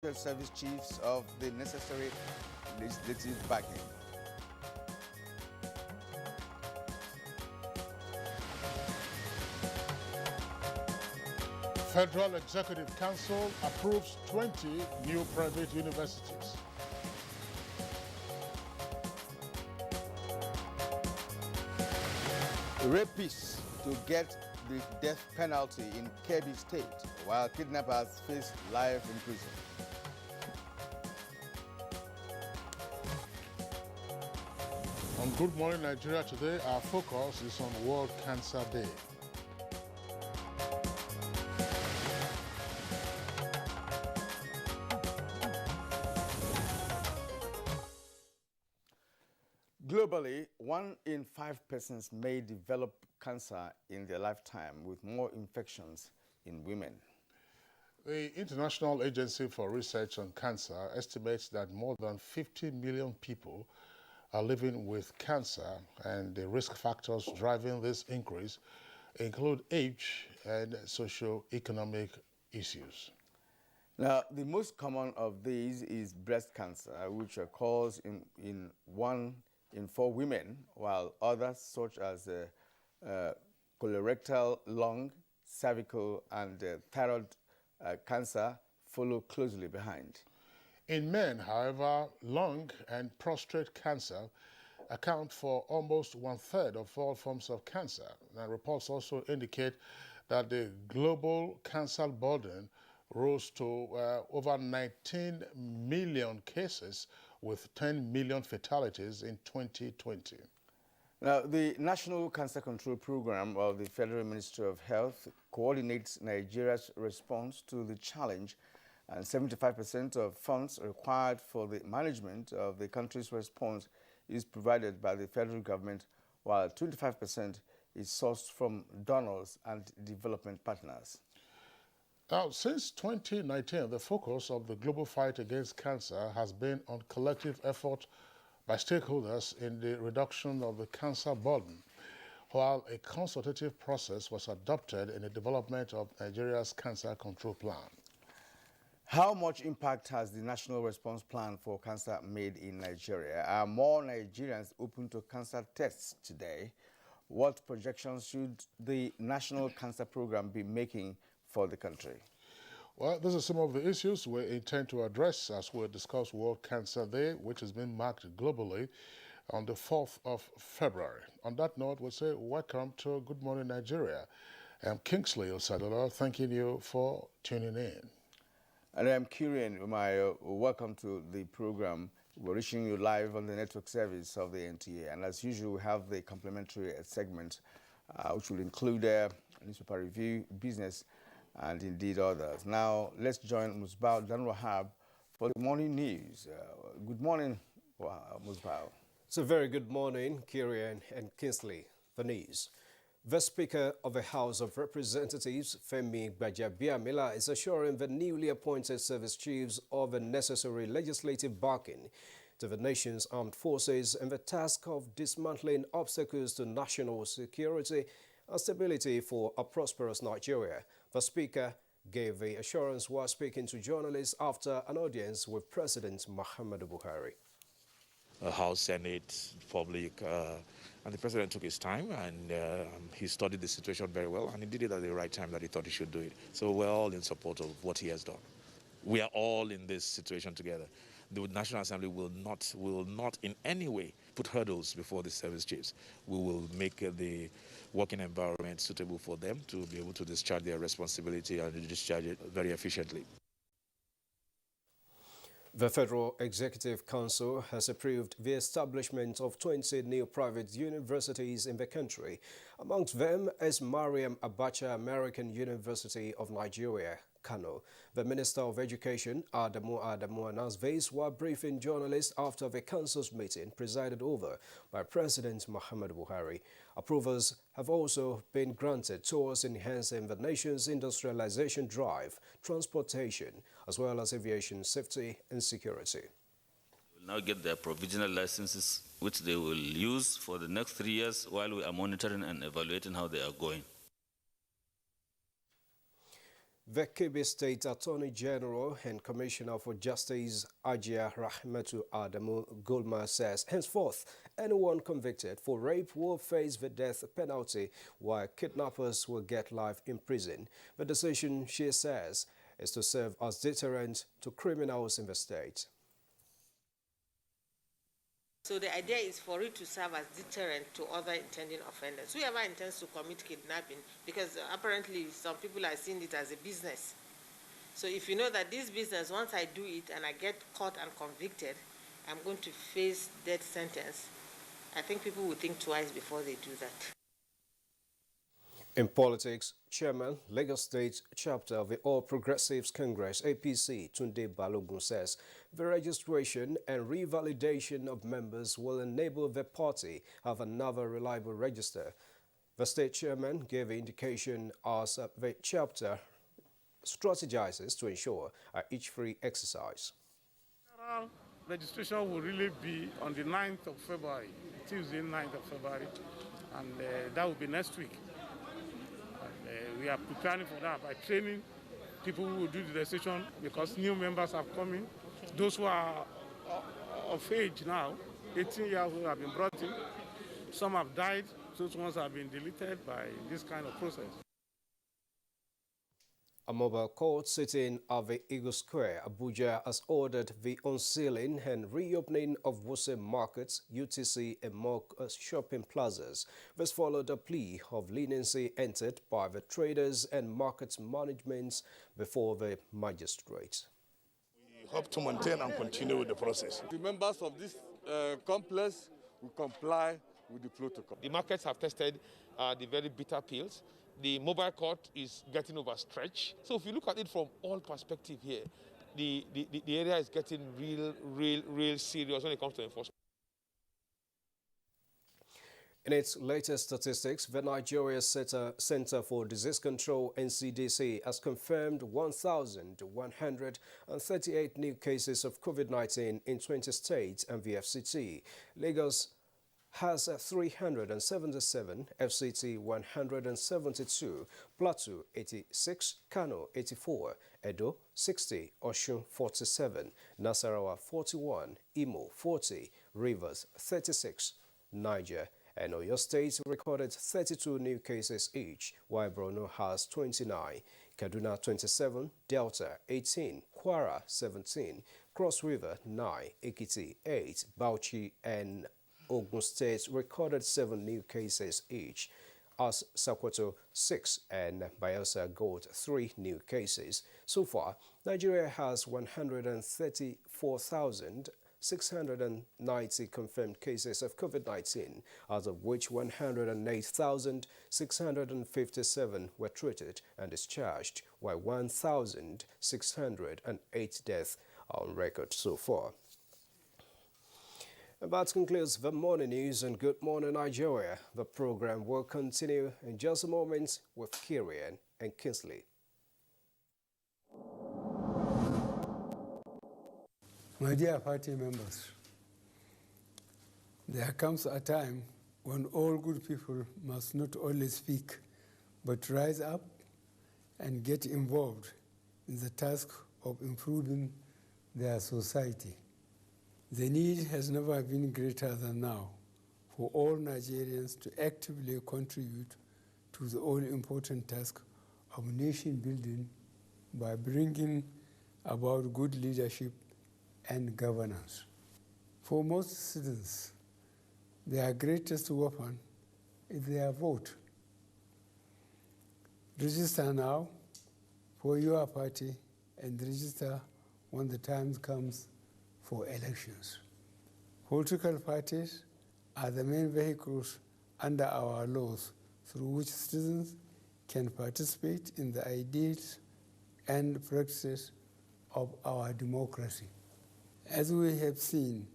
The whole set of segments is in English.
service chiefs of the necessary legislative backing. Federal Executive Council approves 20 new private universities. Rapists to get the death penalty in Kebbi State, while kidnappers face life in prison. On Good Morning Nigeria today, our focus is on World Cancer Day. Globally, 1 in 5 persons may develop cancer in their lifetime, with more infections in women. The International Agency for Research on Cancer estimates that more than 50 million people are living with cancer, and the risk factors driving this increase include age and socio-economic issues. Now, the most common of these is breast cancer, which occurs in 1 in 4 women, while others such as colorectal, lung, cervical, and thyroid cancer follow closely behind. In men, however, lung and prostate cancer account for almost 1/3 of all forms of cancer. And reports also indicate that the global cancer burden rose to over 19 million cases, with 10 million fatalities in 2020. Now, the National Cancer Control Program of the Federal Ministry of Health coordinates Nigeria's response to the challenge, and 75% of funds required for the management of the country's response is provided by the federal government, while 25% is sourced from donors and development partners. Now, since 2019, the focus of the global fight against cancer has been on collective effort by stakeholders in the reduction of the cancer burden, while a consultative process was adopted in the development of Nigeria's cancer control plan. How much impact has the National Response Plan for Cancer made in Nigeria? Are more Nigerians open to cancer tests today? What projections should the National Cancer Program be making for the country? Well, these are some of the issues we intend to address as we discuss World Cancer Day, which has been marked globally on the 4th of February. On that note, we'll say welcome to Good Morning Nigeria. I'm Kingsley Osadola, thanking you for tuning in. And I'm Kirian Umayo. Welcome to the program. We're reaching you live on the network service of the NTA. And as usual, we have the complimentary segment, which will include newspaper review, business, and indeed others. Now, let's join Musbao Danwahab for the morning news. Good morning, Musbao. So very good morning, Kirian and Kingsley. The news. The Speaker of the House of Representatives, Femi Gbajabiamila, is assuring the newly appointed service chiefs of the necessary legislative backing to the nation's armed forces in the task of dismantling obstacles to national security and stability for a prosperous Nigeria. The Speaker gave the assurance while speaking to journalists after an audience with President Muhammadu Buhari. House, Senate, public, and the President took his time, and he studied the situation very well, and he did it at the right time that he thought he should do it. So we're all in support of what he has done. We are all in this situation together. The National Assembly will not in any way put hurdles before the service chiefs. We will make the working environment suitable for them to be able to discharge their responsibility and discharge it very efficiently. The Federal Executive Council has approved the establishment of 20 new private universities in the country. Amongst them is Mariam Abacha American University of Nigeria, Kano. The Minister of Education, Adamu announced this while briefing journalists after the Council's meeting presided over by President Muhammadu Buhari. Approvals have also been granted towards enhancing the nation's industrialization drive, transportation, as well as aviation safety and security. They will now get their provisional licenses, which they will use for the next 3 years while we are monitoring and evaluating how they are going. The Kebbi State Attorney General and Commissioner for Justice Ajia Rahmatu Adamu Gulma says henceforth anyone convicted for rape will face the death penalty while kidnappers will get life in prison. The decision, she says, is to serve as deterrent to criminals in the state. So the idea is for it to serve as deterrent to other intending offenders. Whoever intends to commit kidnapping, because apparently some people are seeing it as a business. So if you know that this business, once I do it and I get caught and convicted, I'm going to face death sentence, I think people will think twice before they do that. In politics, Chairman, Lagos State Chapter of the All Progressives Congress, APC, Tunde Balogun says the registration and revalidation of members will enable the party have another reliable register. The state chairman gave the indication as the chapter strategizes to ensure a itch-free exercise. Registration will really be on the 9th of February, Tuesday 9th of February, and that will be next week. We are preparing for that by training people who will do the registration because new members are coming. Those who are of age now, 18 years old, have been brought in. Some have died. Those ones have been deleted by this kind of process. A mobile court sitting at the Eagle Square, Abuja, has ordered the unsealing and reopening of Wuse markets, UTC and more shopping plazas. This followed a plea of leniency entered by the traders and market management before the magistrates. We hope to maintain and continue with the process. The members of this complex will comply with the protocol. The markets have tested the very bitter pills. The mobile court is getting overstretched. So if you look at it from all perspectives here, the area is getting real serious when it comes to enforcement. In its latest statistics, the Nigeria Center for Disease Control, NCDC, has confirmed 1,138 new cases of COVID-19 in 20 states and the FCT. Lagos has 377, FCT 172, Plateau 86, Kano 84, Edo 60, Osun 47, Nasarawa 41, Imo 40, Rivers 36, Niger and Oyo State recorded 32 new cases each, while Borno has 29, Kaduna 27, Delta 18, Kwara 17, Cross River 9, Ekiti 8, Bauchi and Ogun State recorded 7 new cases each, as Sokoto 6 and Bayelsa got 3 new cases. So far, Nigeria has 134,690 confirmed cases of COVID-19, out of which 108,657 were treated and discharged, while 1,608 deaths are on record so far. And that concludes the morning news and Good Morning Nigeria. The program will continue in just a moment with Kirian and Kinsley. My dear party members, there comes a time when all good people must not only speak, but rise up and get involved in the task of improving their society. The need has never been greater than now for all Nigerians to actively contribute to the all-important task of nation building by bringing about good leadership and governance. For most citizens, their greatest weapon is their vote. Register now for your party and register when the time comes for elections. Political parties are the main vehicles under our laws through which citizens can participate in the ideals and practices of our democracy. As we have seen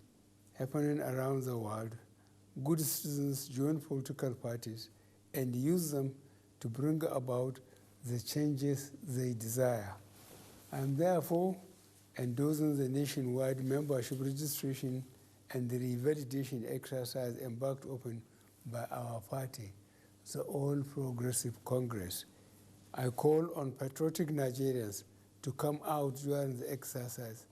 happening around the world, good citizens join political parties and use them to bring about the changes they desire. And therefore, endorsing the nationwide membership registration and the revalidation exercise embarked upon by our party, the All Progressive Congress, I call on patriotic Nigerians to come out during the exercise,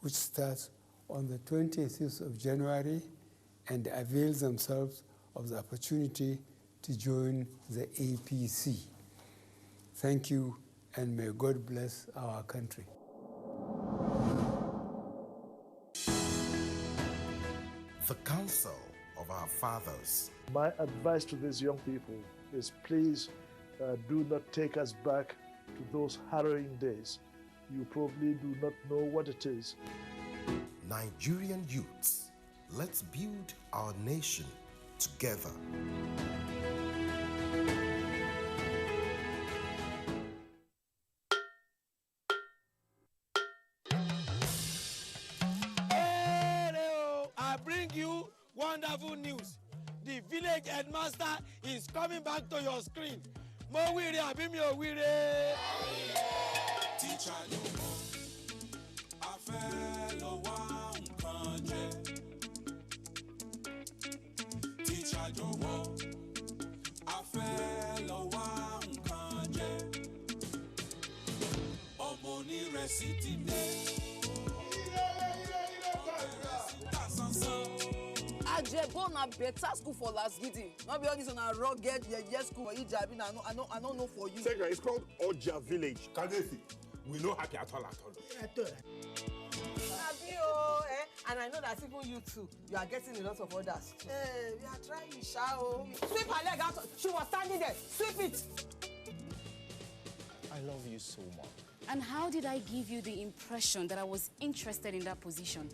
which starts on the 26th of January, and avail themselves of the opportunity to join the APC. Thank you, and may God bless our country. The counsel of our fathers. My advice to these young people is please do not take us back to those harrowing days. You probably do not know what it is. Nigerian youths, let's build our nation together. I bring you wonderful news. The village headmaster is coming back to your screen. Mo wire abi mi o wire. Teacher no more. A fẹ́ lọ wá nǹkan jẹ. Teacher jọ̀wọ́. A fẹ́ lọ wá nǹkan jẹ. Ọmọ onírẹsì ti dé. Ajebo na better school for last gidi. Not be all this on a rugged school for Ijabi. I don't know for you. Second, it's called Oja Village. Kadesi, we no happy at all. And I know that even you too, you are getting a lot of orders too. Hey, we are trying, Shao. Sweep her leg out. She was standing there. Sweep it. I love you so much. And how did I give you the impression that I was interested in that position?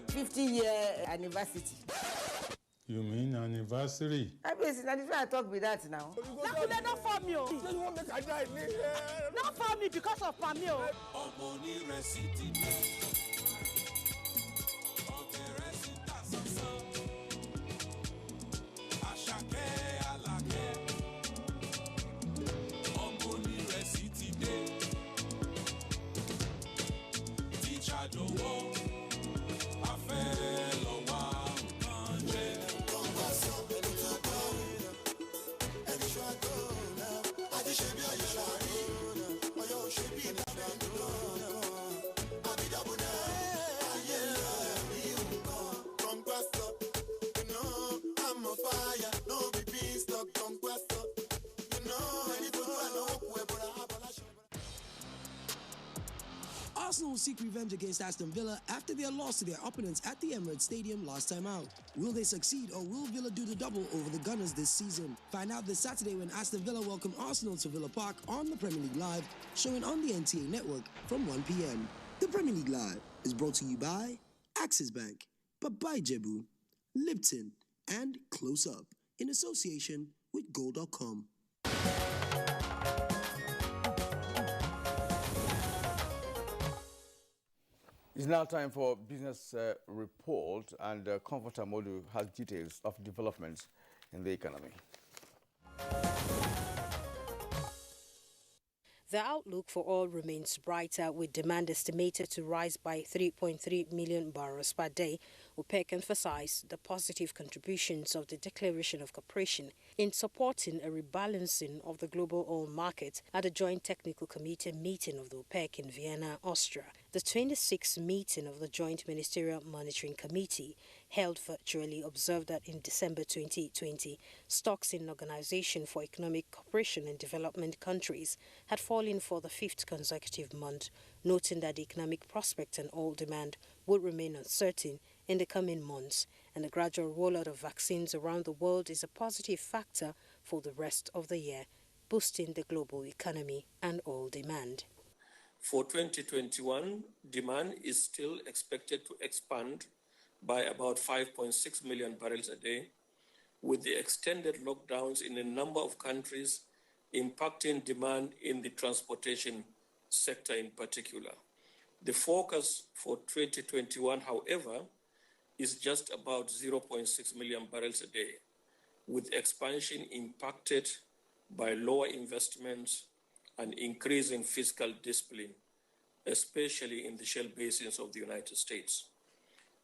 50-year anniversary. You mean anniversary? I talk with that now. Not for me. Not for me because of Pamio. Arsenal will seek revenge against Aston Villa after their loss to their opponents at the Emirates Stadium last time out. Will they succeed, or will Villa do the double over the Gunners this season? Find out this Saturday when Aston Villa welcome Arsenal to Villa Park on the Premier League Live, showing on the NTA network from 1 p.m. The Premier League Live is brought to you by Axis Bank, Babai Jebu, Lipton, and Close Up, in association with Gold.com. It's now time for business report, and Comforter Modu has details of developments in the economy. The outlook for oil remains brighter, with demand estimated to rise by 3.3 million barrels per day. OPEC emphasized the positive contributions of the Declaration of Cooperation in supporting a rebalancing of the global oil market at a joint technical committee meeting of the OPEC in Vienna, Austria. The 26th meeting of the Joint Ministerial Monitoring Committee, held virtually, observed that in December 2020, stocks in Organization for Economic Cooperation and Development countries had fallen for the 5th consecutive month, noting that the economic prospect and oil demand would remain uncertain in the coming months, and the gradual rollout of vaccines around the world is a positive factor for the rest of the year, boosting the global economy and oil demand. For 2021, demand is still expected to expand by about 5.6 million barrels a day, with the extended lockdowns in a number of countries impacting demand in the transportation sector in particular. The forecast for 2021, however, is just about 0.6 million barrels a day, with expansion impacted by lower investments and increasing fiscal discipline, especially in the shale basins of the United States.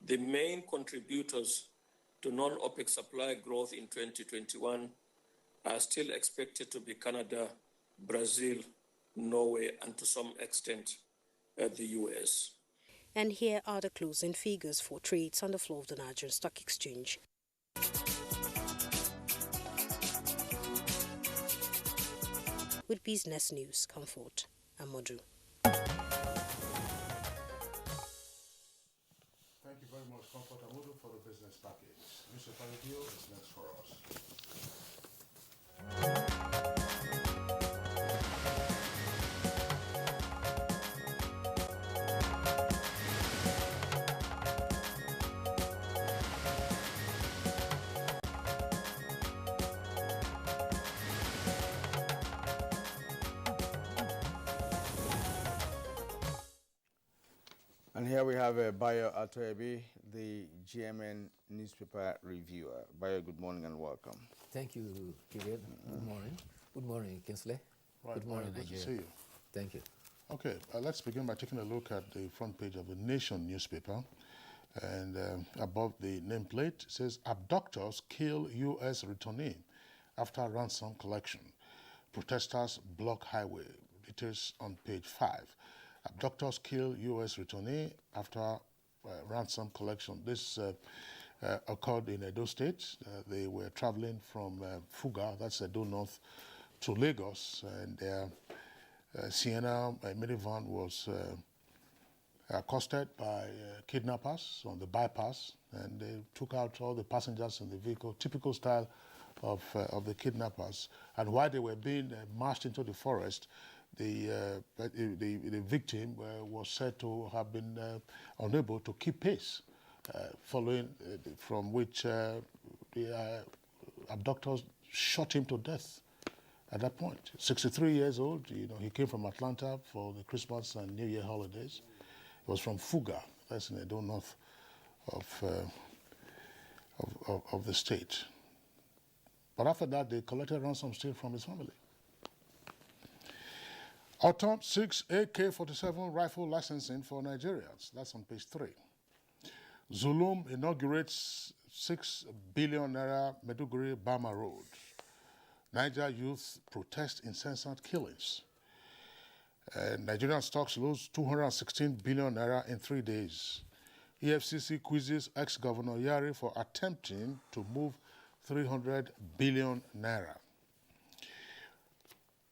The main contributors to non-OPEC supply growth in 2021 are still expected to be Canada Brazil, Norway, and to some extent, the US. And here are the closing figures for trades on the floor of the Nigerian Stock Exchange. With business news, Comfort and Modu. Thank you very much, Comfort and Modu, for the business package. Mr. Paradil is next for us. And here we have Bayo Atoebi, the GMN newspaper reviewer. Bayo, good morning and welcome. Thank you, Period. Good morning. Good morning, Kinsley. Right, good morning, good Nigeria. to see you. Thank you. Okay, let's begin by taking a look at the front page of the Nation newspaper. And above the nameplate, it says, abductors kill U.S. returnee after ransom collection. Protesters block highway. Details on page 5. Abductors kill U.S. returnee after ransom collection. This occurred in Edo State. They were traveling from Fuga, that's Edo North, to Lagos, and their Sienna minivan was accosted by kidnappers on the bypass, and they took out all the passengers in the vehicle, typical style of the kidnappers. And while they were being marched into the forest, the victim was said to have been unable to keep pace, following from which the abductors shot him to death at that point. 63 years old, you know, he came from Atlanta for the Christmas and New Year holidays. He was from Fuga, that's in the Edo North of the state. But after that, they collected ransom still from his family. Autumn 6 AK-47 rifle licensing for Nigerians. That's on page 3. Zulum inaugurates 6 billion naira Meduguri Bama Road. Niger youth protest incessant killings. Nigerian stocks lose 216 billion naira in 3 days. EFCC quizzes ex-governor Yari for attempting to move 300 billion naira.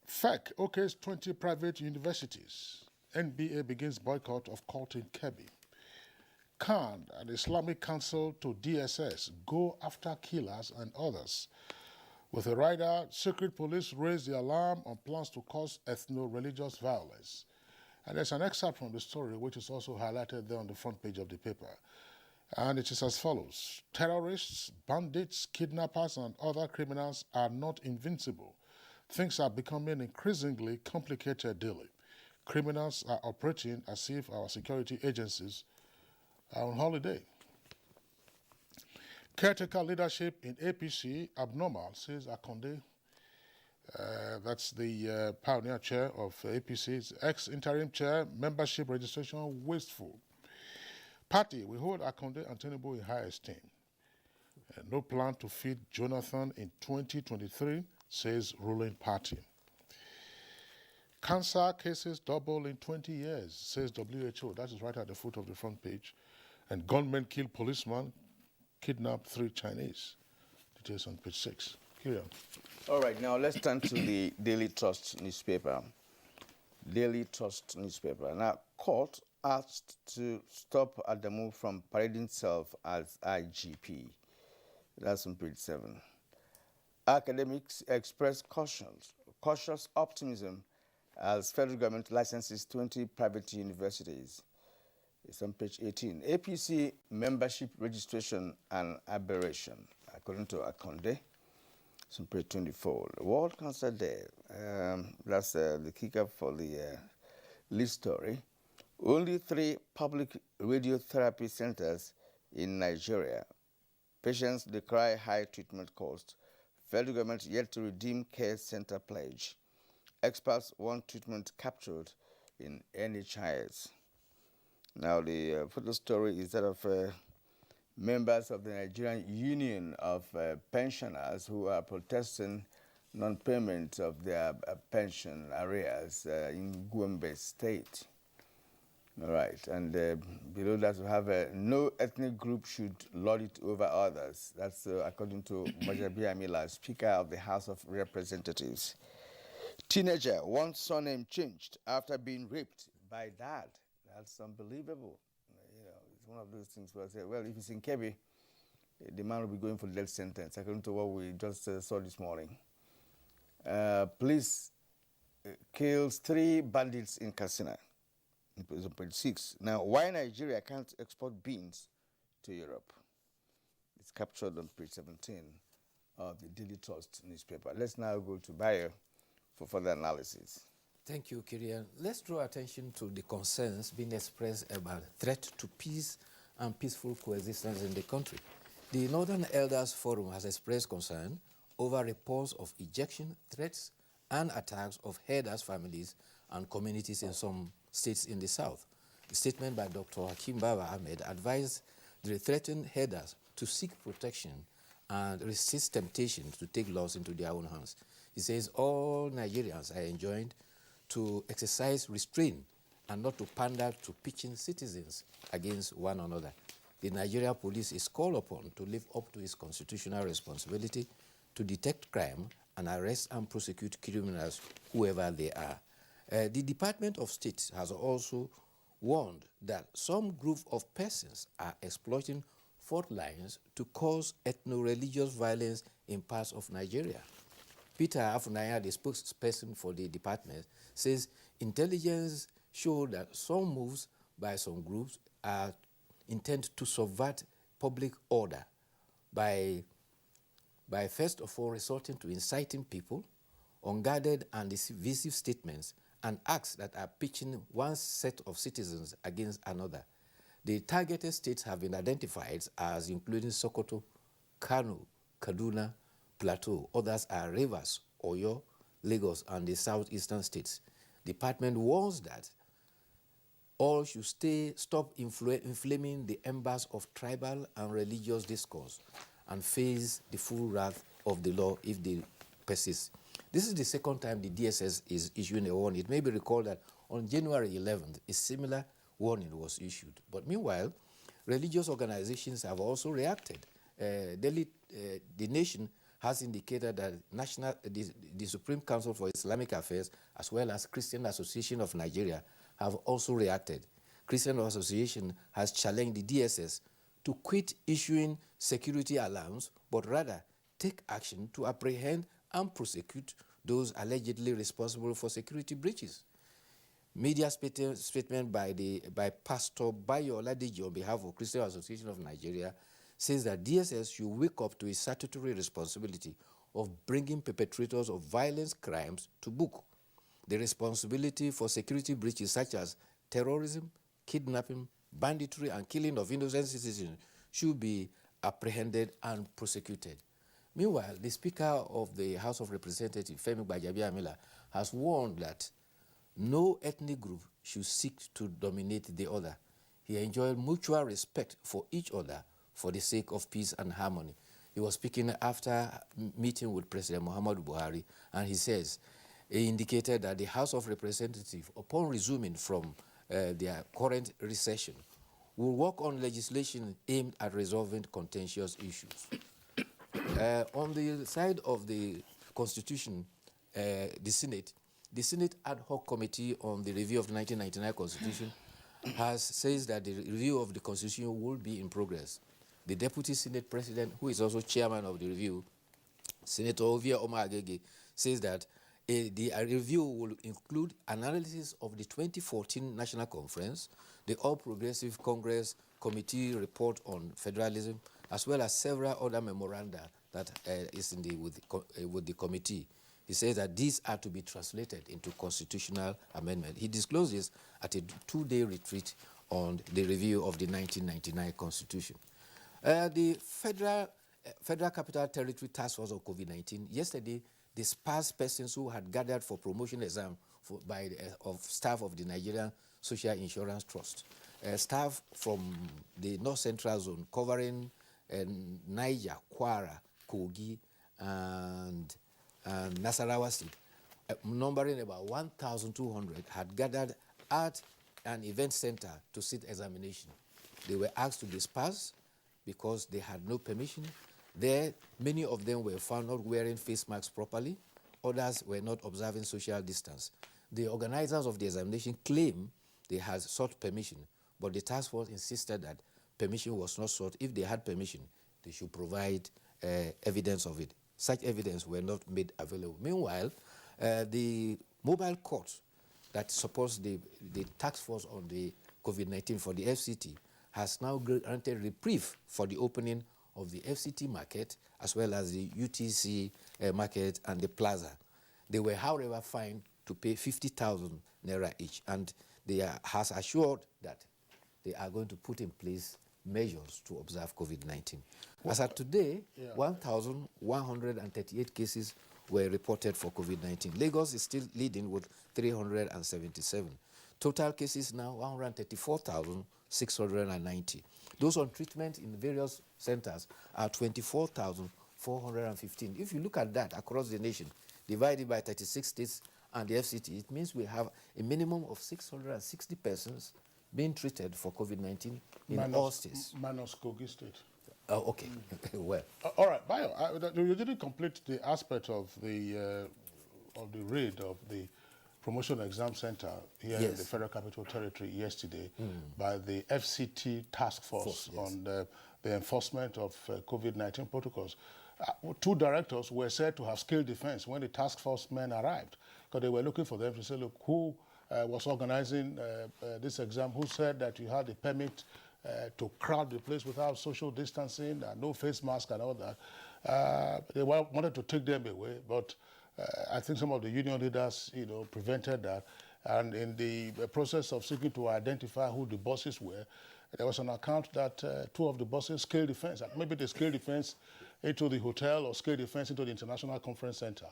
FEC okays 20 private universities. NBA begins boycott of court in Kebbi. Khan and Islamic Council to DSS go after killers and others. With a rider, secret police raise the alarm on plans to cause ethno-religious violence. And there's an excerpt from the story which is also highlighted there on the front page of the paper. And it is as follows. Terrorists, bandits, kidnappers, and other criminals are not invincible. Things are becoming increasingly complicated daily. Criminals are operating as if our security agencies are on holiday. Caretaker leadership in APC abnormal, says Akonde. That's the pioneer chair of APC's ex-interim chair, membership registration wasteful. Party, we hold Akonde and Tinubu in high esteem. No plan to feed Jonathan in 2023, says ruling party. Cancer cases double in 20 years, says WHO. That is right at the foot of the front page. And gunmen kill policeman, kidnap 3 Chinese. Details on page 6. Carry on. All right, now let's turn to the Daily Trust newspaper. Daily Trust newspaper. Now, court asked to stop Adamu from parading himself as IGP. That's on page 7. Academics express cautious optimism as federal government licenses 20 private universities. It's on page 18. APC membership registration and aberration, according to Akonde. It's on page 24. World Cancer Day. That's the kicker for the lead story. Only 3 public radiotherapy centers in Nigeria. Patients decry high treatment costs. Federal government yet to redeem care center pledge. Experts want treatment captured in NHIS. Now, the photo story is that of members of the Nigerian Union of Pensioners who are protesting non-payment of their pension arrears in Gombe State. All right, and below that we have no ethnic group should lord it over others. That's according to Majabi Amila, Speaker of the House of Representatives. Teenager wants surname changed after being raped by dad. That's unbelievable. You know, it's one of those things where I say, well, if it's in Kebbi, the man will be going for death sentence, according to what we just saw this morning. Police kills 3 bandits in Katsina. On page 6. Now, why Nigeria can't export beans to Europe? It's captured on page 17 of the Daily Trust newspaper. Let's now go to Bayo for further analysis. Thank you, Kirian. Let's draw attention to the concerns being expressed about threat to peace and peaceful coexistence in the country. The Northern Elders Forum has expressed concern over reports of ejection, threats, and attacks of herders' families and communities in some states in the south. The statement by Dr. Hakim Baba Ahmed advised the threatened herders to seek protection and resist temptation to take laws into their own hands. He says all Nigerians are enjoined to exercise restraint and not to pander to pitching citizens against one another. The Nigeria police is called upon to live up to its constitutional responsibility to detect crime and arrest and prosecute criminals, whoever they are. The Department of State has also warned that some group of persons are exploiting fault lines to cause ethno-religious violence in parts of Nigeria. Peter Afunaya, the spokesperson for the department, says intelligence showed that some moves by some groups are intended to subvert public order by first of all resorting to inciting people, unguarded and divisive statements, and acts that are pitching one set of citizens against another. The targeted states have been identified as including Sokoto, Kano, Kaduna, Plateau. Others are Rivers, Oyo, Lagos, and the southeastern states. The department warns that all should stop inflaming the embers of tribal and religious discourse and face the full wrath of the law if they persist. This is the second time the DSS is issuing a warning. It may be recalled that on January 11th, a similar warning was issued. But meanwhile, religious organizations have also reacted. The nation has indicated that the Supreme Council for Islamic Affairs, as well as Christian Association of Nigeria, have also reacted. Christian Association has challenged the DSS to quit issuing security alarms, but rather take action to apprehend and prosecute those allegedly responsible for security breaches. Media statement by Pastor Bayo Oladeji on behalf of Christian Association of Nigeria says that DSS should wake up to its statutory responsibility of bringing perpetrators of violence crimes to book. The responsibility for security breaches such as terrorism, kidnapping, banditry, and killing of innocent citizens should be apprehended and prosecuted. Meanwhile, the Speaker of the House of Representatives, Femi Gbajabiamila, has warned that no ethnic group should seek to dominate the other. He enjoyed mutual respect for each other for the sake of peace and harmony. He was speaking after meeting with President Muhammadu Buhari, and he indicated that the House of Representatives, upon resuming from their current recession, will work on legislation aimed at resolving contentious issues. On the side of the Constitution, the Senate Ad Hoc Committee on the Review of the 1999 Constitution says that the review of the Constitution will be in progress. The Deputy Senate President, who is also chairman of the review, Senator Ovia Omar Agege, says that the review will include analysis of the 2014 National Conference, the All Progressive Congress Committee report on federalism, as well as several other memoranda that is with the committee. He says that these are to be translated into constitutional amendment. He disclosed this at a 2-day retreat on the review of the 1999 Constitution. The Federal Capital Territory Task Force on COVID-19, yesterday, dispersed persons who had gathered for promotion exam of staff of the Nigerian Social Insurance Trust. Staff from the North Central Zone covering Niger, Kwara, Kogi, and and Nasarawa State, numbering about 1,200, had gathered at an event center to sit examination. They were asked to disperse because they had no permission. There, many of them were found not wearing face masks properly. Others were not observing social distance. The organizers of the examination claim they had sought permission, but the task force insisted that permission was not sought. If they had permission, they should provide evidence of it. Such evidence were not made available. Meanwhile, the mobile court that supports the task force on the COVID-19 for the FCT has now granted reprieve for the opening of the FCT market as well as the UTC market and the plaza. They were, however, fined to pay 50,000 naira each, and they has assured that they are going to put in place measures to observe COVID-19. As of today, 1,138 cases were reported for COVID-19. Lagos is still leading with 377. Total cases now 134,690. Those on treatment in various centers are 24,415. If you look at that across the nation, divided by 36 states and the FCT, it means we have a minimum of 660 persons being treated for COVID-19 in all states. Minus Kogi State. Oh, okay. Well. All right, Bayo, you didn't complete the aspect of the raid of the Promotion Exam Center here in the Federal Capital Territory yesterday by the FCT task force on the enforcement of COVID-19 protocols. Two directors were said to have scaled defense when the task force men arrived, because they were looking for them to say, look, who was organizing this exam, who said that you had a permit to crowd the place without social distancing and no face mask and all that. They wanted to take them away, but I think some of the union leaders, prevented that. And in the process of seeking to identify who the bosses were, there was an account that two of the bosses scaled the fence. Maybe they scaled the fence into the hotel or scaled the fence into the International Conference Center.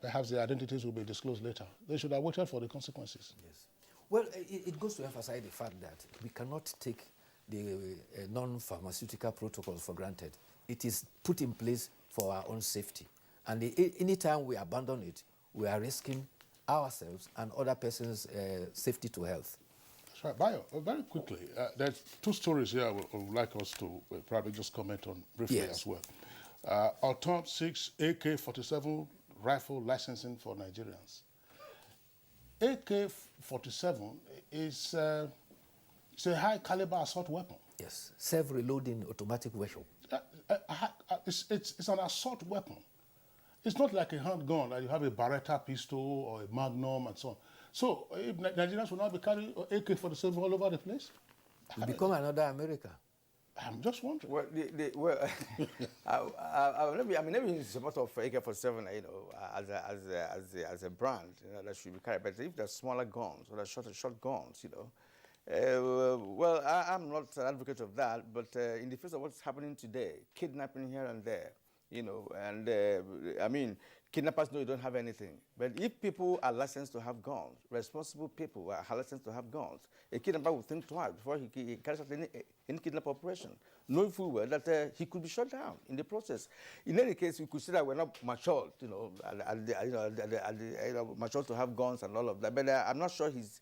Perhaps the identities will be disclosed later. They should have waited for the consequences. Yes. Well, it goes to emphasize the fact that we cannot take the non-pharmaceutical protocols for granted. It is put in place for our own safety. And anytime we abandon it, we are risking ourselves and other persons' safety to health. That's right. Bayo, very quickly, there's two stories here I would like us to probably just comment on briefly as well. Autumn 6 AK-47 rifle licensing for Nigerians. AK-47 is it's a high-caliber assault weapon. Yes, self-reloading automatic weapon. It's an assault weapon. It's not like a handgun, like you have a Beretta pistol or a Magnum and so on. So if Nigerians will not be carrying AK-47 all over the place? It become another America. I'm just wondering. Well, maybe in support of AK-47, as a brand, that should be carried. But if they're smaller guns or they're short guns, well, I'm not an advocate of that. But in the face of what's happening today, kidnapping here and there, kidnappers know you don't have anything. But if people are licensed to have guns, responsible people are licensed to have guns, a kidnapper will think twice before he carries out any kidnap operation, knowing full well that he could be shot down in the process. In any case, we could say that we're not matured, matured to have guns and all of that. But I'm not sure he's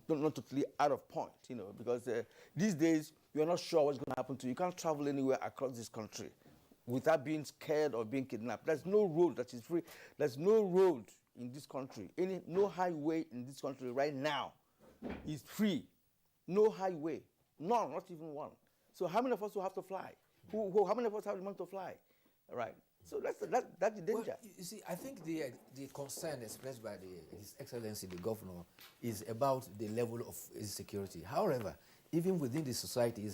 not totally out of point, because these days you're not sure what's going to happen to you. You can't travel anywhere across this country without being scared or being kidnapped. There's no road that is free. There's no road in this country, no highway in this country right now is free. No highway, none, not even one. So how many of us will have to fly? How many of us have the money to fly? All right. So that's the danger. Well, you see, I think the concern expressed by His Excellency the Governor is about the level of insecurity. However, even within the society,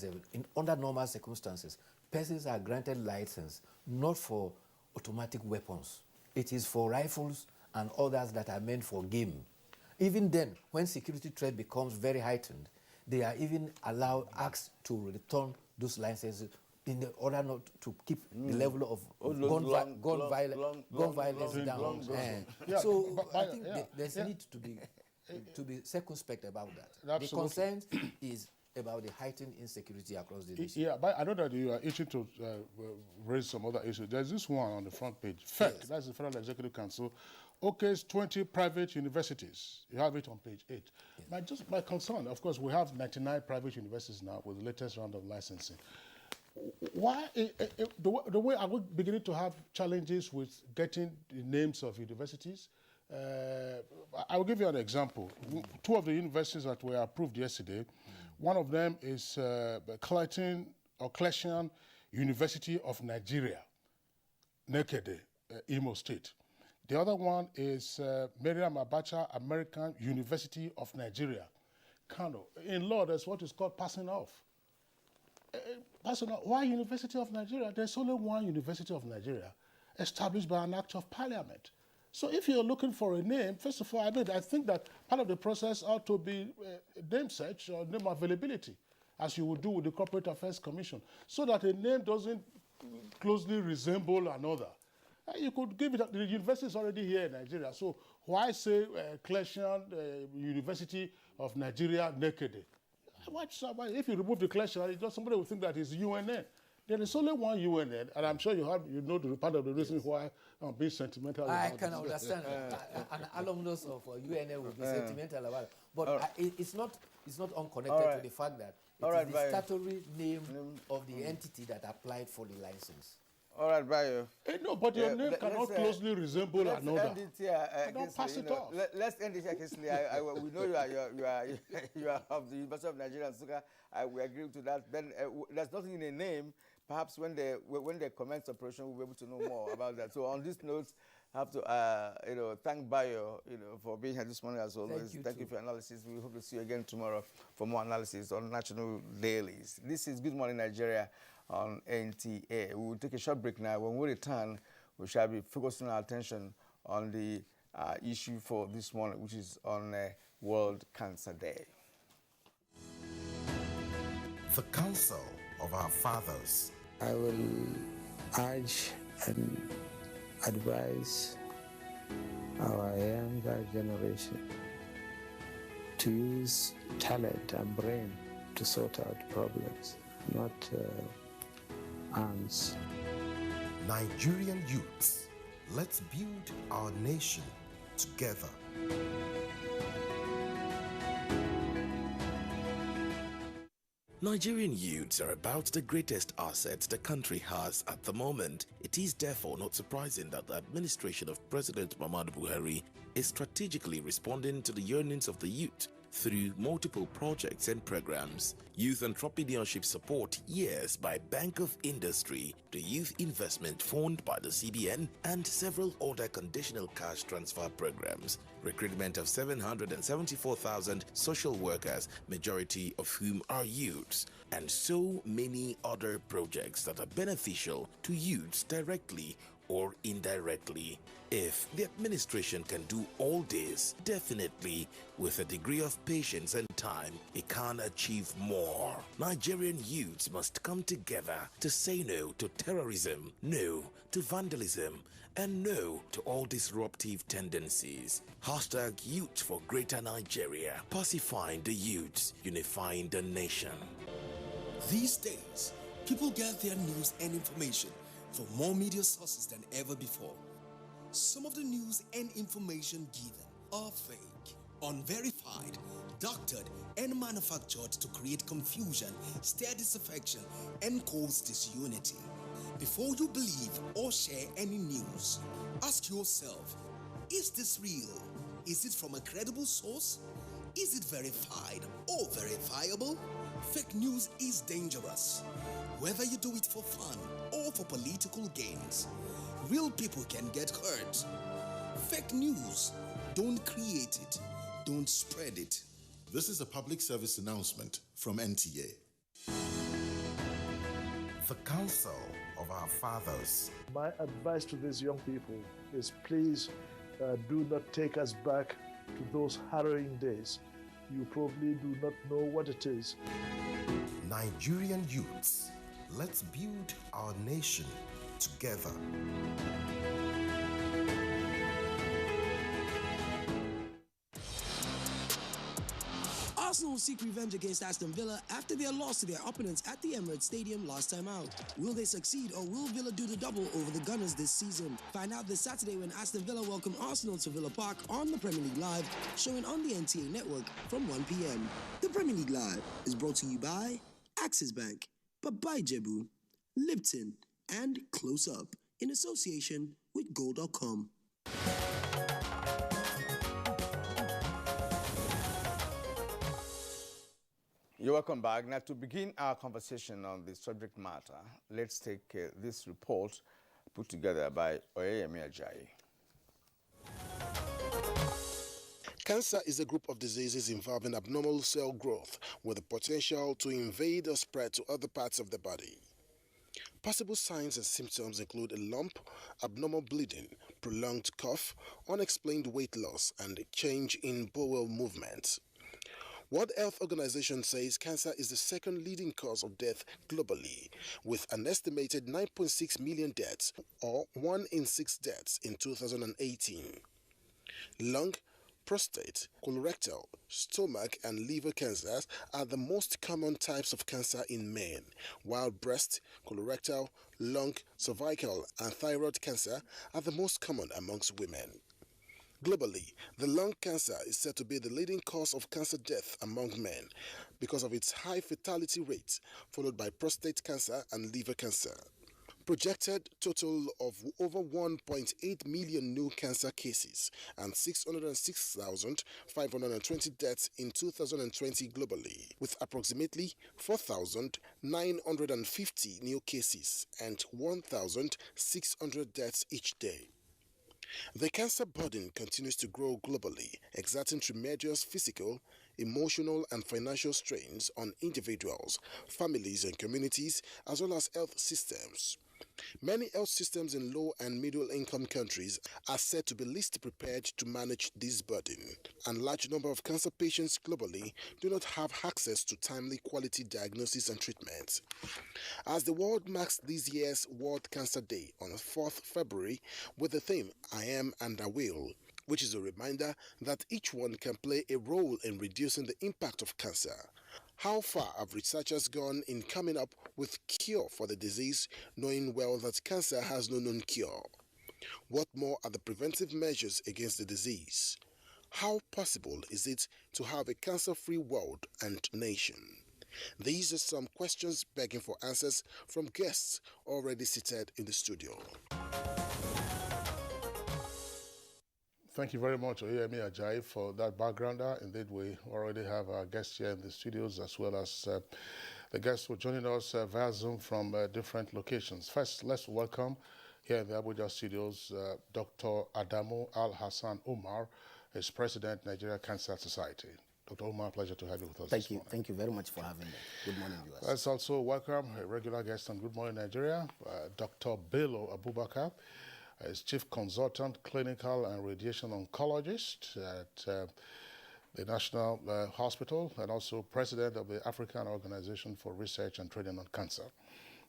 under normal circumstances, persons are granted license not for automatic weapons. It is for rifles and others that are meant for game. Even then, when security threat becomes very heightened, they are even asked to return those licenses in order not to keep the level of gun violence down. So I think there's need to be circumspect about that. The concern is about the heightened insecurity across the nation. Yeah, but I know that you are itching to raise some other issues. There's this one on the front page. FEC, yes. That's the Federal Executive Council, okays 20 private universities. You have it on page 8. Yes. My concern, of course, we have 99 private universities now with the latest round of licensing. Why, the way are we beginning to have challenges with getting the names of universities? I will give you an example. 2 of the universities that were approved yesterday, one of them is Clayton University of Nigeria, Nekede, Imo State. The other one is Mariam Abacha American University of Nigeria, Kano. In law, that's what is called passing off. Why University of Nigeria? There's only one University of Nigeria established by an act of parliament. So if you're looking for a name, first of all, I think that part of the process ought to be name search or name availability, as you would do with the Corporate Affairs Commission, so that a name doesn't closely resemble another. You could give it, the university is already here in Nigeria, so why say Clayton University of Nigeria, Nekede? If you remove the Clayton, somebody will think that it's UNN. There is only one UNN, and I'm sure you know the part of the reason why I'm being sentimental about it. I can understand. An alumnus of UNN will be sentimental about it. But it's not unconnected to the fact that it is the statutory name of the entity that applied for the license. All right, Bayo. No, but your name cannot closely resemble another. Let's end it here. Don't pass it off. Let's end it here, Kingsley. We know you are of the University of Nigeria and Suka. We agree to that. Then there's nothing in a name. Perhaps when they commence operation, we'll be able to know more about that. So on this note, I have to thank Bayo for being here this morning as always. Thank you for your analysis. We hope to see you again tomorrow for more analysis on National Dailies. This is Good Morning Nigeria on NTA. We will take a short break now. When we return, we shall be focusing our attention on the issue for this morning, which is on World Cancer Day. The Council of Our Fathers. I will urge and advise our younger generation to use talent and brain to sort out problems, not arms. Nigerian youths, let's build our nation together. Nigerian youths are about the greatest assets the country has at the moment. It is therefore not surprising that the administration of President Muhammadu Buhari is strategically responding to the yearnings of the youth through multiple projects and programs. Youth entrepreneurship support years by Bank of Industry, the Youth Investment Fund by the CBN, and several other conditional cash transfer programs. Recruitment of 774,000 social workers, majority of whom are youths, and so many other projects that are beneficial to youths directly or indirectly. If the administration can do all this, definitely with a degree of patience and time, it can achieve more. Nigerian youths must come together to say no to terrorism, no to vandalism, and no to all disruptive tendencies. Hashtag Youth for Greater Nigeria. Pacifying the youths, unifying the nation. These days, people get their news and information from more media sources than ever before. Some of the news and information given are fake, unverified, doctored, and manufactured to create confusion, stir disaffection, and cause disunity. Before you believe or share any news, ask yourself, is this real? Is it from a credible source? Is it verified or verifiable? Fake news is dangerous. Whether you do it for fun or for political gains, real people can get hurt. Fake news, don't create it, don't spread it. This is a public service announcement from NTA. The Council of Our Fathers. My advice to these young people is please do not take us back to those harrowing days. You probably do not know what it is. Nigerian youths, let's build our nation together. Arsenal will seek revenge against Aston Villa after their loss to their opponents at the Emirates Stadium last time out. Will they succeed, or will Villa do the double over the Gunners this season? Find out this Saturday when Aston Villa welcome Arsenal to Villa Park on the Premier League Live, showing on the NTA network from 1 p.m. The Premier League Live is brought to you by Axis Bank, Babai Jebu, Lipton, and Close Up, in association with Gold.com. You're welcome back. Now, to begin our conversation on the subject matter, let's take this report put together by Oyeyemi Ajayi. Cancer is a group of diseases involving abnormal cell growth with the potential to invade or spread to other parts of the body. Possible signs and symptoms include a lump, abnormal bleeding, prolonged cough, unexplained weight loss, and a change in bowel movement. World Health Organization says cancer is the second leading cause of death globally, with an estimated 9.6 million deaths, or 1 in 6 deaths in 2018. Lung, prostate, colorectal, stomach, and liver cancers are the most common types of cancer in men, while breast, colorectal, lung, cervical, and thyroid cancer are the most common amongst women. Globally, the lung cancer is said to be the leading cause of cancer death among men because of its high fatality rate, followed by prostate cancer and liver cancer. Projected total of over 1.8 million new cancer cases and 606,520 deaths in 2020 globally, with approximately 4,950 new cases and 1,600 deaths each day. The cancer burden continues to grow globally, exerting tremendous physical, emotional, and financial strains on individuals, families, and communities, as well as health systems. Many health systems in low and middle income countries are said to be least prepared to manage this burden, and large number of cancer patients globally do not have access to timely quality diagnosis and treatment. As the world marks this year's World Cancer Day on 4th February with the theme I Am and I Will, which is a reminder that each one can play a role in reducing the impact of cancer. How far have researchers gone in coming up with cure for the disease, knowing well that cancer has no known cure? What more are the preventive measures against the disease? How possible is it to have a cancer-free world and nation? These are some questions begging for answers from guests already seated in the studio. Thank you very much, Oyeyemi Ajayi, for that backgrounder. Indeed, we already have our guests here in the studios, as well as the guests who are joining us via Zoom from different locations. First, let's welcome here in the Abuja studios Dr. Adamu Al-Hassan Umar, is President, Nigerian Cancer Society. Dr. Umar, pleasure to have you with us. Thank you. Thank you very much for having me. Good morning, viewers. Let's also welcome a regular guest on Good Morning Nigeria, Dr. Bello Abubakar, is Chief Consultant, Clinical and Radiation Oncologist at the National Hospital, and also President of the African Organization for Research and Training on Cancer.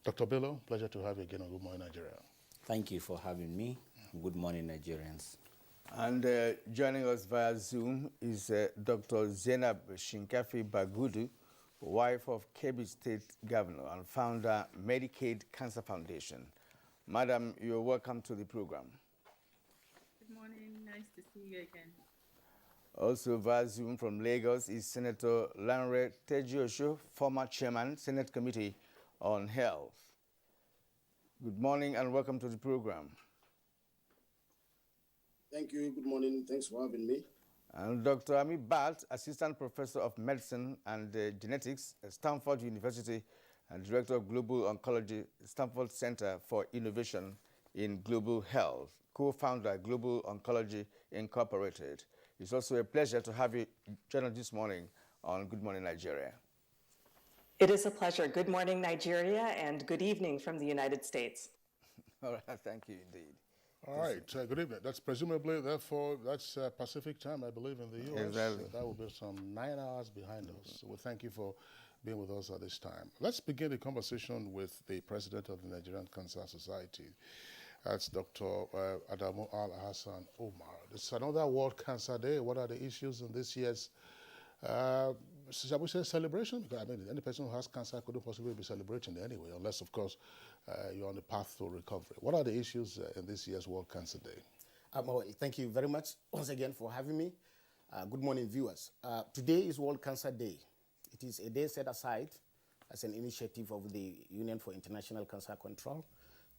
Dr. Bello, pleasure to have you again on Good Morning Nigeria. Thank you for having me. Good morning, Nigerians. And joining us via Zoom is Dr. Zainab Shinkafi Bagudu, wife of Kebbi State Governor and founder Medicaid Cancer Foundation. Madam, you're welcome to the program. Good morning. Nice to see you again. Also via Zoom from Lagos is Senator Lanre Tejiosho, former chairman, Senate Committee on Health. Good morning and welcome to the program. Thank you. Good morning. Thanks for having me. And Dr. Ami Balt, Assistant Professor of Medicine and Genetics at Stanford University and Director of Global Oncology, Stanford Center for Innovation in Global Health, co-founder Global Oncology Incorporated. It's also a pleasure to have you join us this morning on Good Morning Nigeria. It is a pleasure. Good morning, Nigeria, and good evening from the United States. All right, thank you indeed. All right, good evening. That's presumably, therefore, that's Pacific time, I believe, in the U.S. Exactly. That will be some 9 hours behind us. So we thank you for being with us at this time. Let's begin the conversation with the president of the Nigerian Cancer Society. That's Dr. Adamu Al-Hassan Umar. It's another World Cancer Day. What are the issues in this year's shall we say celebration? Because I mean, any person who has cancer couldn't possibly be celebrating anyway, unless, of course, you're on the path to recovery. What are the issues in this year's World Cancer Day? Well, thank you very much once again for having me. Good morning, viewers. Today is World Cancer Day. It is a day set aside as an initiative of the Union for International Cancer Control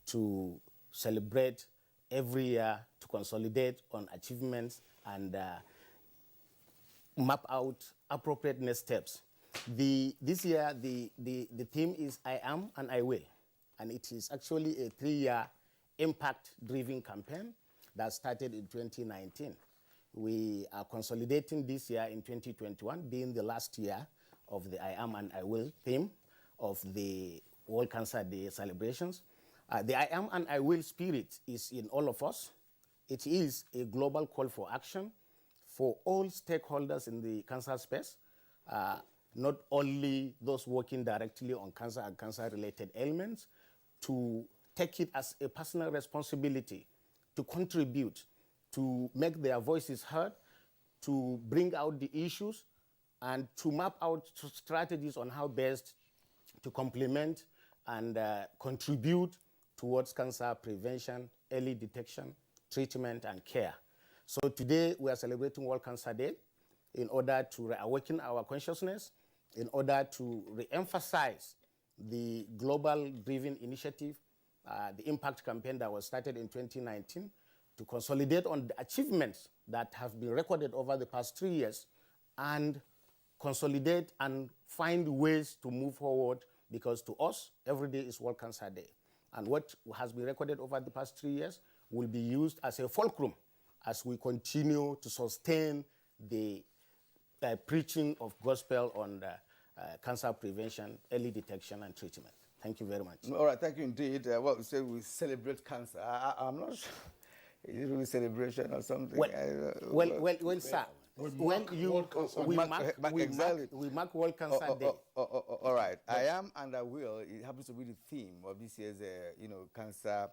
to celebrate every year, to consolidate on achievements and map out appropriate next steps. This year, the theme is I Am and I Will, and it is actually a 3-year impact-driven campaign that started in 2019. We are consolidating this year in 2021, being the last year of the I Am and I Will theme of the World Cancer Day celebrations. The I Am and I Will spirit is in all of us. It is a global call for action for all stakeholders in the cancer space, not only those working directly on cancer and cancer-related ailments, to take it as a personal responsibility to contribute, to make their voices heard, to bring out the issues, and to map out strategies on how best to complement and contribute towards cancer prevention, early detection, treatment, and care. So today we are celebrating World Cancer Day in order to reawaken our consciousness, in order to re-emphasize the global driven initiative, the impact campaign that was started in 2019, to consolidate on the achievements that have been recorded over the past 3 years, and consolidate and find ways to move forward, because to us, every day is World Cancer Day. And what has been recorded over the past 3 years will be used as a fulcrum as we continue to sustain the preaching of gospel on cancer prevention, early detection, and treatment. Thank you very much. All right, thank you indeed. Well, we say we celebrate cancer. I'm not sure. Is it really celebration or something? Well, sir. We mark World Cancer Day. All right. I Am and I Will. It happens to be the theme of this year's, cancer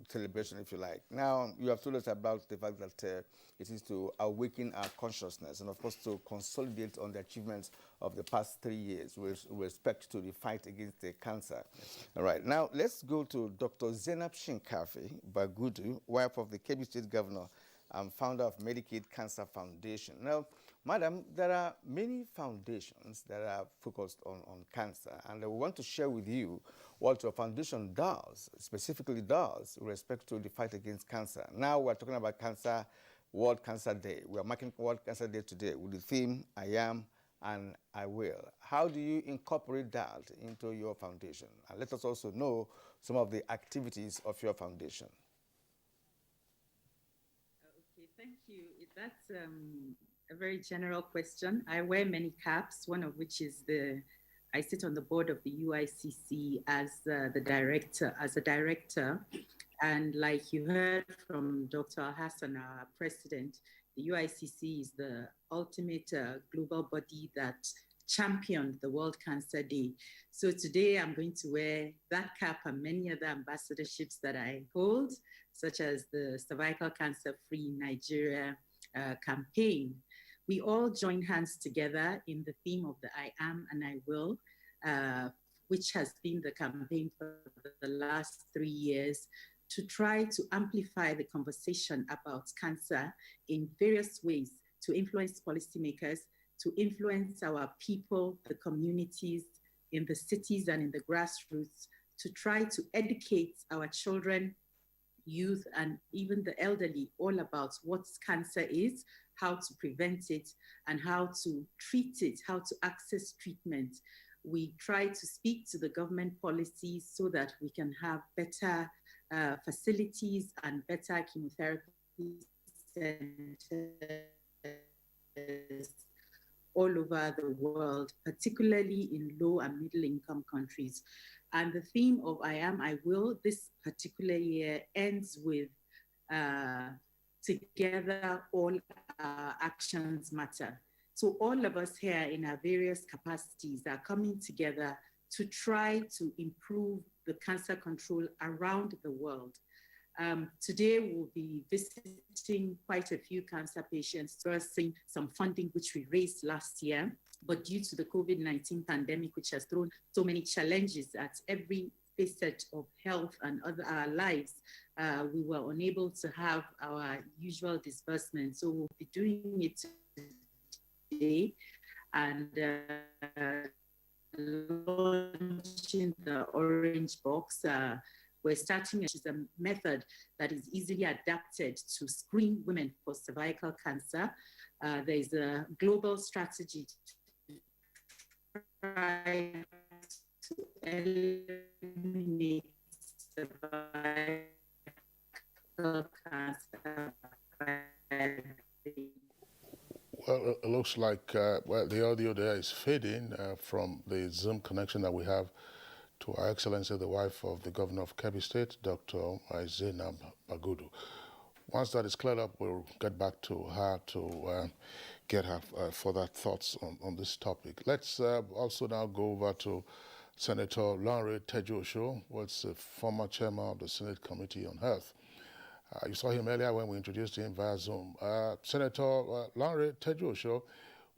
celebration, if you like. Now, you have told us about the fact that it is to awaken our consciousness and, of course, to consolidate on the achievements of the past 3 years with respect to the fight against the cancer. Yes. All right. Now, let's go to Dr. Zainab Shinkafi Bagudu, wife of the Kebbi State Governor and founder of Medicaid Cancer Foundation. Now, madam, there are many foundations that are focused on cancer, and we want to share with you what your foundation does, specifically does, with respect to the fight against cancer. Now we're talking about cancer, World Cancer Day. We are marking World Cancer Day today with the theme, I Am and I Will. How do you incorporate that into your foundation? And let us also know some of the activities of your foundation. Thank you. That's a very general question. I wear many caps, one of which is I sit on the board of the UICC as a director. And like you heard from Dr. Hassan, our president, the UICC is the ultimate global body that championed the World Cancer Day. So today I'm going to wear that cap and many other ambassadorships that I hold, such as the Cervical Cancer Free Nigeria campaign. We all join hands together in the theme of the I Am and I Will, which has been the campaign for the last 3 years, to try to amplify the conversation about cancer in various ways, to influence policymakers, to influence our people, the communities in the cities and in the grassroots, to try to educate our children, youth, and even the elderly all about what cancer is, how to prevent it, and how to treat it, how to access treatment. We try to speak to the government policies so that we can have better facilities and better chemotherapy centers all over the world, particularly in low and middle income countries. And the theme of I Am, I Will, this particular year ends with together all actions matter. So all of us here in our various capacities are coming together to try to improve the cancer control around the world. Today, we'll be visiting quite a few cancer patients, discussing some funding which we raised last year. But due to the COVID-19 pandemic, which has thrown so many challenges at every facet of health and our lives, we were unable to have our usual disbursement. So we'll be doing it today and launching the orange box. We're starting which is a method that is easily adapted to screen women for cervical cancer. There's a global strategy to try to eliminate cervical cancer. Well, it looks like the audio there is fading from the Zoom connection that we have to Her Excellency, the wife of the Governor of Kebbi State, Dr. Zainab Bagudu. Once that is cleared up, we'll get back to her to get her further thoughts on this topic. Let's also now go over to Senator Lanre Tejuosho, who is the former chairman of the Senate Committee on Health. You saw him earlier when we introduced him via Zoom. Senator Lanre Tejuosho,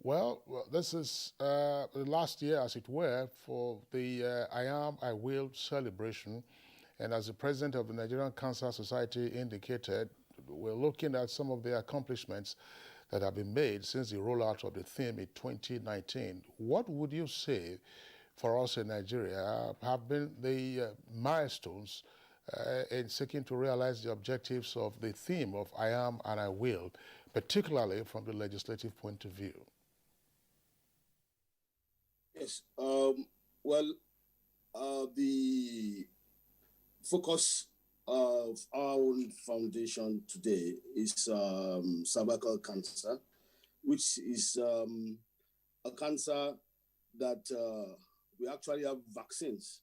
well, this is the last year, as it were, for the I Am, I Will celebration. And as the president of the Nigerian Cancer Society indicated, we're looking at some of the accomplishments that have been made since the rollout of the theme in 2019. What would you say for us in Nigeria have been the milestones in seeking to realize the objectives of the theme of I Am and I Will, particularly from the legislative point of view? Yes. The focus of our own foundation today is cervical cancer, which is a cancer that we actually have vaccines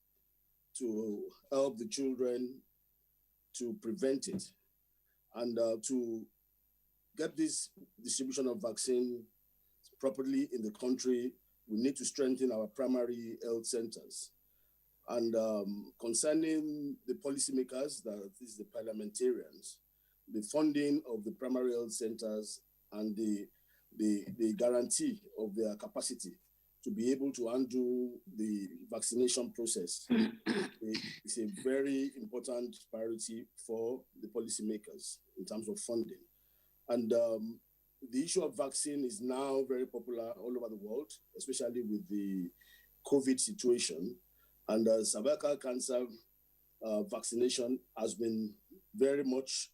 to help the children to prevent it. And to get this distribution of vaccine properly in the country, we need to strengthen our primary health centers. And concerning the policymakers, that is the parliamentarians, the funding of the primary health centers and the guarantee of their capacity to be able to undo the vaccination process is a very important priority for the policymakers in terms of funding. And the issue of vaccine is now very popular all over the world, especially with the COVID situation. And cervical cancer vaccination has been very much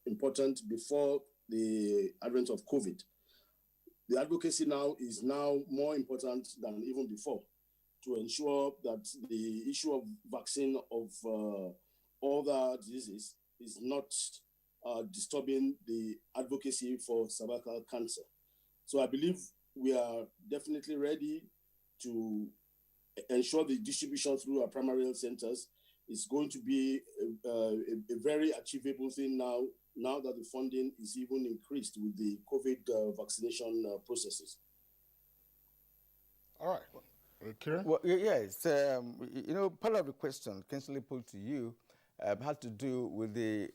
important before the advent of COVID. The advocacy now is more important than even before to ensure that the issue of vaccine of other diseases is not disturbing the advocacy for cervical cancer. So I believe we are definitely ready to ensure the distribution through our primary health centers is going to be a very achievable thing now that the funding is even increased with the COVID vaccination processes. All right. Kieran? Well, yes. Part of the question constantly put to you had to do with the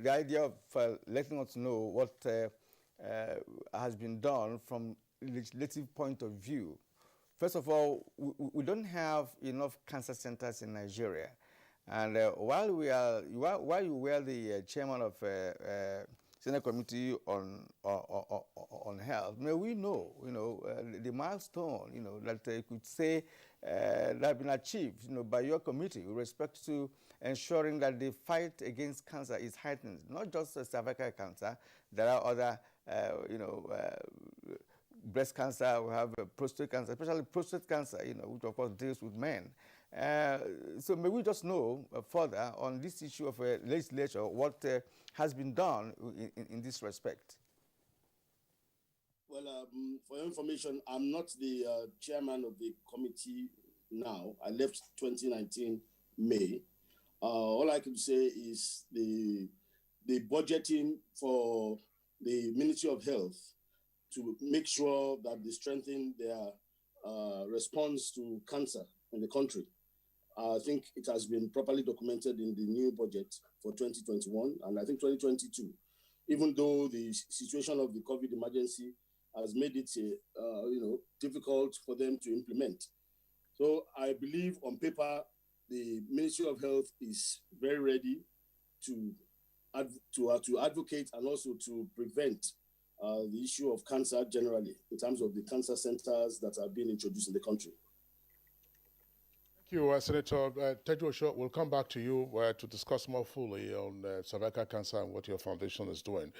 idea of letting us know what has been done from legislative point of view. First of all, we don't have enough cancer centers in Nigeria. And while you were the chairman of Senate Committee on Health, we know, the milestone, that you could say that have been achieved, by your committee with respect to ensuring that the fight against cancer is heightened. Not just cervical cancer, there are other, breast cancer, we have prostate cancer, especially prostate cancer, which of course deals with men. So may we just know further on this issue of legislature, what has been done in this respect? Well, for your information, I'm not the chairman of the committee now. I left 2019 May. All I can say is the budgeting for the Ministry of Health to make sure that they strengthen their response to cancer in the country I think it has been properly documented in the new budget for 2021 and I think 2022, even though the situation of the COVID emergency has made it difficult for them to implement. So I believe on paper, the Ministry of Health is very ready to advocate and also to prevent the issue of cancer generally in terms of the cancer centers that are being introduced in the country. Thank you, Senator Teju Osho. We'll come back to you to discuss more fully on cervical cancer and what your foundation is doing.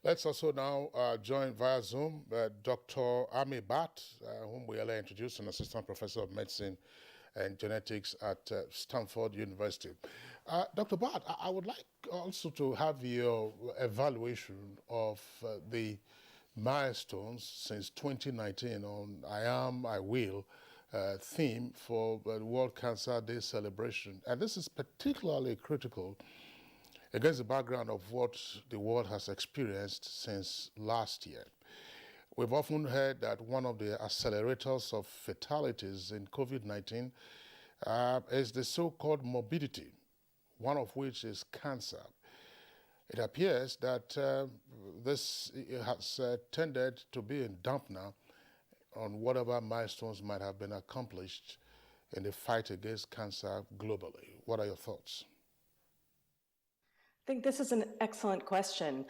Let's also now join via Zoom Dr. Ami Bat, whom we earlier introduced, an assistant professor of medicine and genetics at Stanford University. Dr. Bat, I would like also to have your evaluation of the milestones since 2019 on I Am, I Will theme for the World Cancer Day celebration. And this is particularly critical against the background of what the world has experienced since last year. We've often heard that one of the accelerators of fatalities in COVID-19 is the so-called morbidity, one of which is cancer. It appears that this has tended to be a dampener on whatever milestones might have been accomplished in the fight against cancer globally. What are your thoughts? I think this is an excellent question.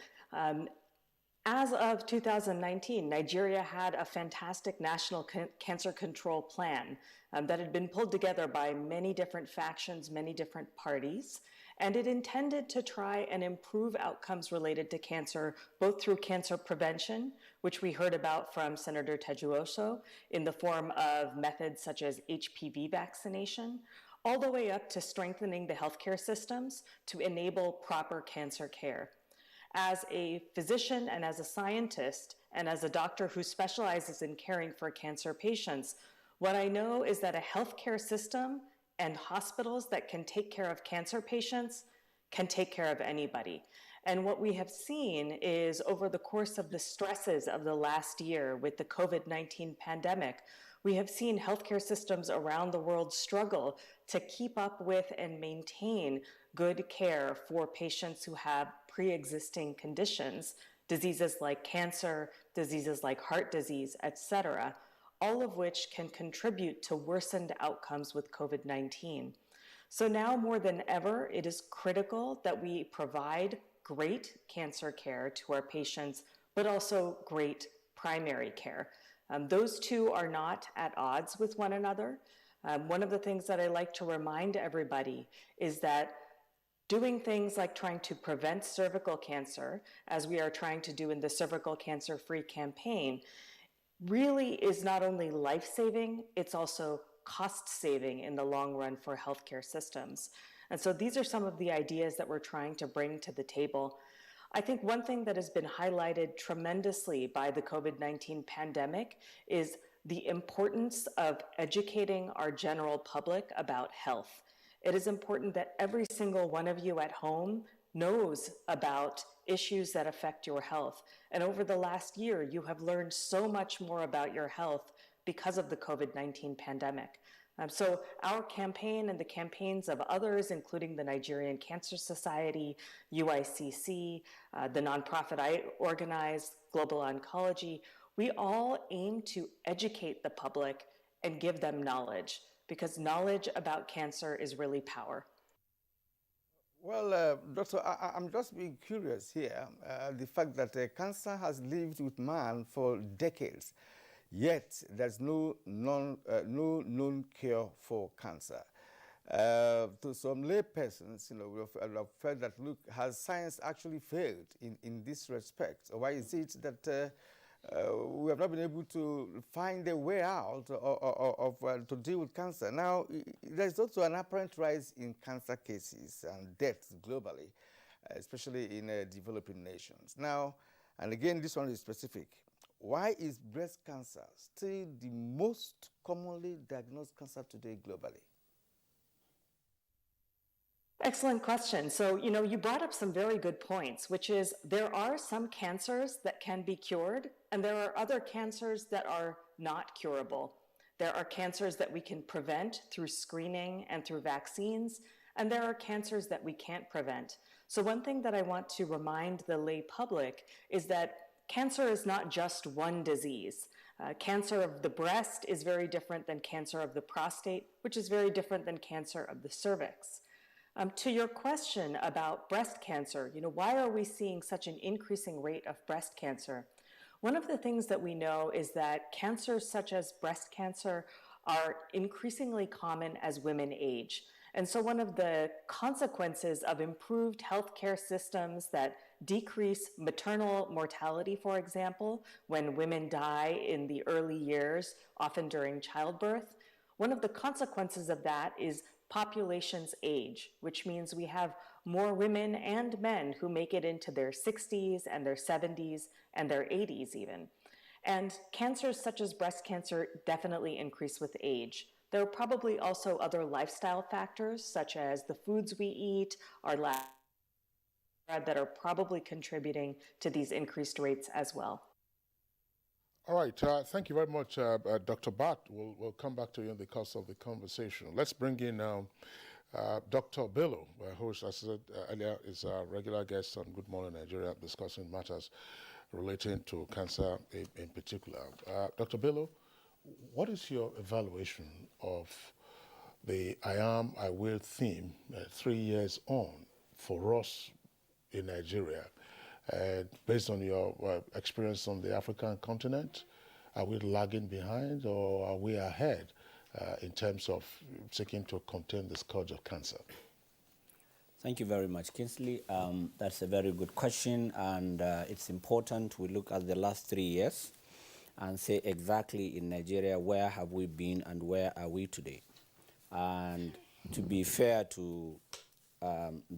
As of 2019, Nigeria had a fantastic national cancer control plan that had been pulled together by many different factions, many different parties, and it intended to try and improve outcomes related to cancer, both through cancer prevention, which we heard about from Senator Teju Osho, in the form of methods such as HPV vaccination, all the way up to strengthening the healthcare systems to enable proper cancer care. As a physician and as a scientist and as a doctor who specializes in caring for cancer patients, what I know is that a healthcare system and hospitals that can take care of cancer patients can take care of anybody. And what we have seen is over the course of the stresses of the last year with the COVID-19 pandemic, we have seen healthcare systems around the world struggle to keep up with and maintain good care for patients who have pre-existing conditions, diseases like cancer, diseases like heart disease, etc., all of which can contribute to worsened outcomes with COVID-19. So now more than ever, it is critical that we provide great cancer care to our patients, but also great primary care. Those two are not at odds with one another. One of the things that I like to remind everybody is that doing things like trying to prevent cervical cancer, as we are trying to do in the Cervical Cancer Free campaign, really is not only life-saving, it's also cost-saving in the long run for healthcare systems. And so these are some of the ideas that we're trying to bring to the table. I think one thing that has been highlighted tremendously by the COVID-19 pandemic is the importance of educating our general public about health. It is important that every single one of you at home knows about issues that affect your health. And over the last year, you have learned so much more about your health because of the COVID-19 pandemic. So our campaign and the campaigns of others, including the Nigerian Cancer Society, UICC, the nonprofit I organize, Global Oncology, we all aim to educate the public and give them knowledge, because knowledge about cancer is really power. Well, Doctor, I'm just being curious here. The fact that cancer has lived with man for decades, yet there's no known cure for cancer. To some lay persons, we've felt that, look, has science actually failed in this respect? Why is it that we have not been able to find a way out to deal with cancer? Now, there's also an apparent rise in cancer cases and deaths globally, especially in developing nations. Now, and again, this one is specific. Why is breast cancer still the most commonly diagnosed cancer today globally? Excellent question. So, you brought up some very good points, which is there are some cancers that can be cured, and there are other cancers that are not curable. There are cancers that we can prevent through screening and through vaccines, and there are cancers that we can't prevent. So one thing that I want to remind the lay public is that cancer is not just one disease. Cancer of the breast is very different than cancer of the prostate, which is very different than cancer of the cervix. To your question about breast cancer, why are we seeing such an increasing rate of breast cancer? One of the things that we know is that cancers such as breast cancer are increasingly common as women age. And so one of the consequences of improved healthcare systems that decrease maternal mortality, for example, when women die in the early years, often during childbirth, one of the consequences of that is population's age, which means we have more women and men who make it into their 60s and their 70s and their 80s even. And cancers such as breast cancer definitely increase with age. There are probably also other lifestyle factors, such as the foods we eat, our lifestyle, that are probably contributing to these increased rates as well. All right, thank you very much, Dr. Bhatt. We'll come back to you in the course of the conversation. Let's bring in now Dr. Bello, who, as I said earlier, is a regular guest on Good Morning Nigeria, discussing matters relating to cancer in particular. Dr. Bello, what is your evaluation of the I Am, I Will theme 3 years on for us in Nigeria? And based on your experience on the African continent, are we lagging behind or are we ahead in terms of seeking to contain the scourge of cancer? Thank you very much, Kingsley. That's a very good question, and it's important we look at the last 3 years and say exactly in Nigeria where have we been and where are we today. And to be fair to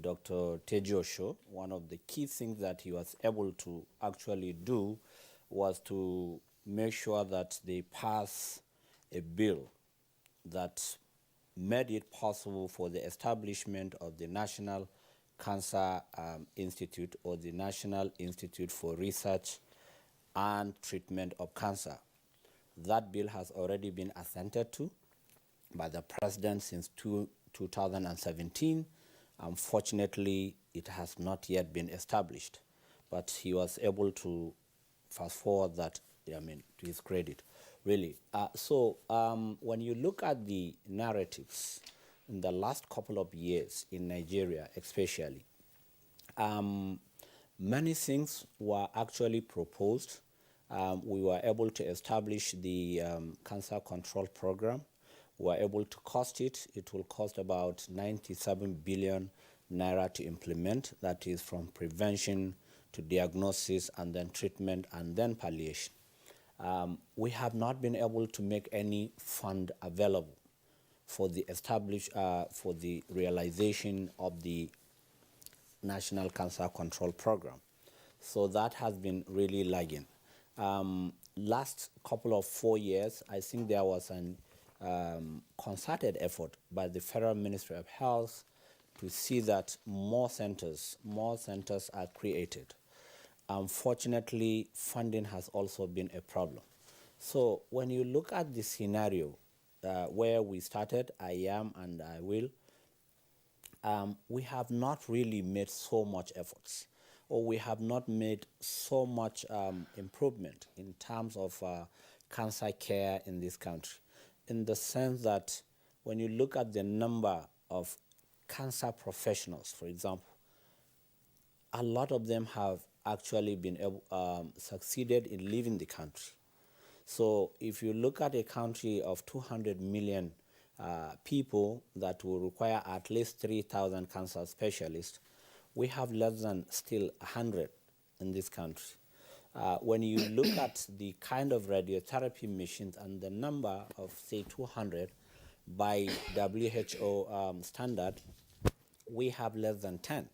Dr. Tejiosho, one of the key things that he was able to actually do was to make sure that they pass a bill that made it possible for the establishment of the National Cancer Institute, or the National Institute for Research and Treatment of Cancer. That bill has already been assented to by the president since 2017. Unfortunately, it has not yet been established, but he was able to fast forward that, to his credit, really. When you look at the narratives in the last couple of years in Nigeria especially, many things were actually proposed. We were able to establish the cancer control program. We were able to cost it. It will cost about 97 billion naira to implement. That is from prevention to diagnosis and then treatment and then palliation. We have not been able to make any fund available for the for the realization of the National Cancer Control Program. So that has been really lagging. Last couple of 4 years, I think there was an concerted effort by the Federal Ministry of Health to see that more centers are created. Unfortunately, funding has also been a problem. So when you look at the scenario where we started, I am and I will, we have not really made so much efforts, or we have not made so much improvement in terms of cancer care in this country, in the sense that when you look at the number of cancer professionals, for example, a lot of them have actually been succeeded in leaving the country. So if you look at a country of 200 million people that will require at least 3,000 cancer specialists, we have less than still 100 in this country. When you look at the kind of radiotherapy machines and the number of, say, 200 by WHO standard, we have less than 10.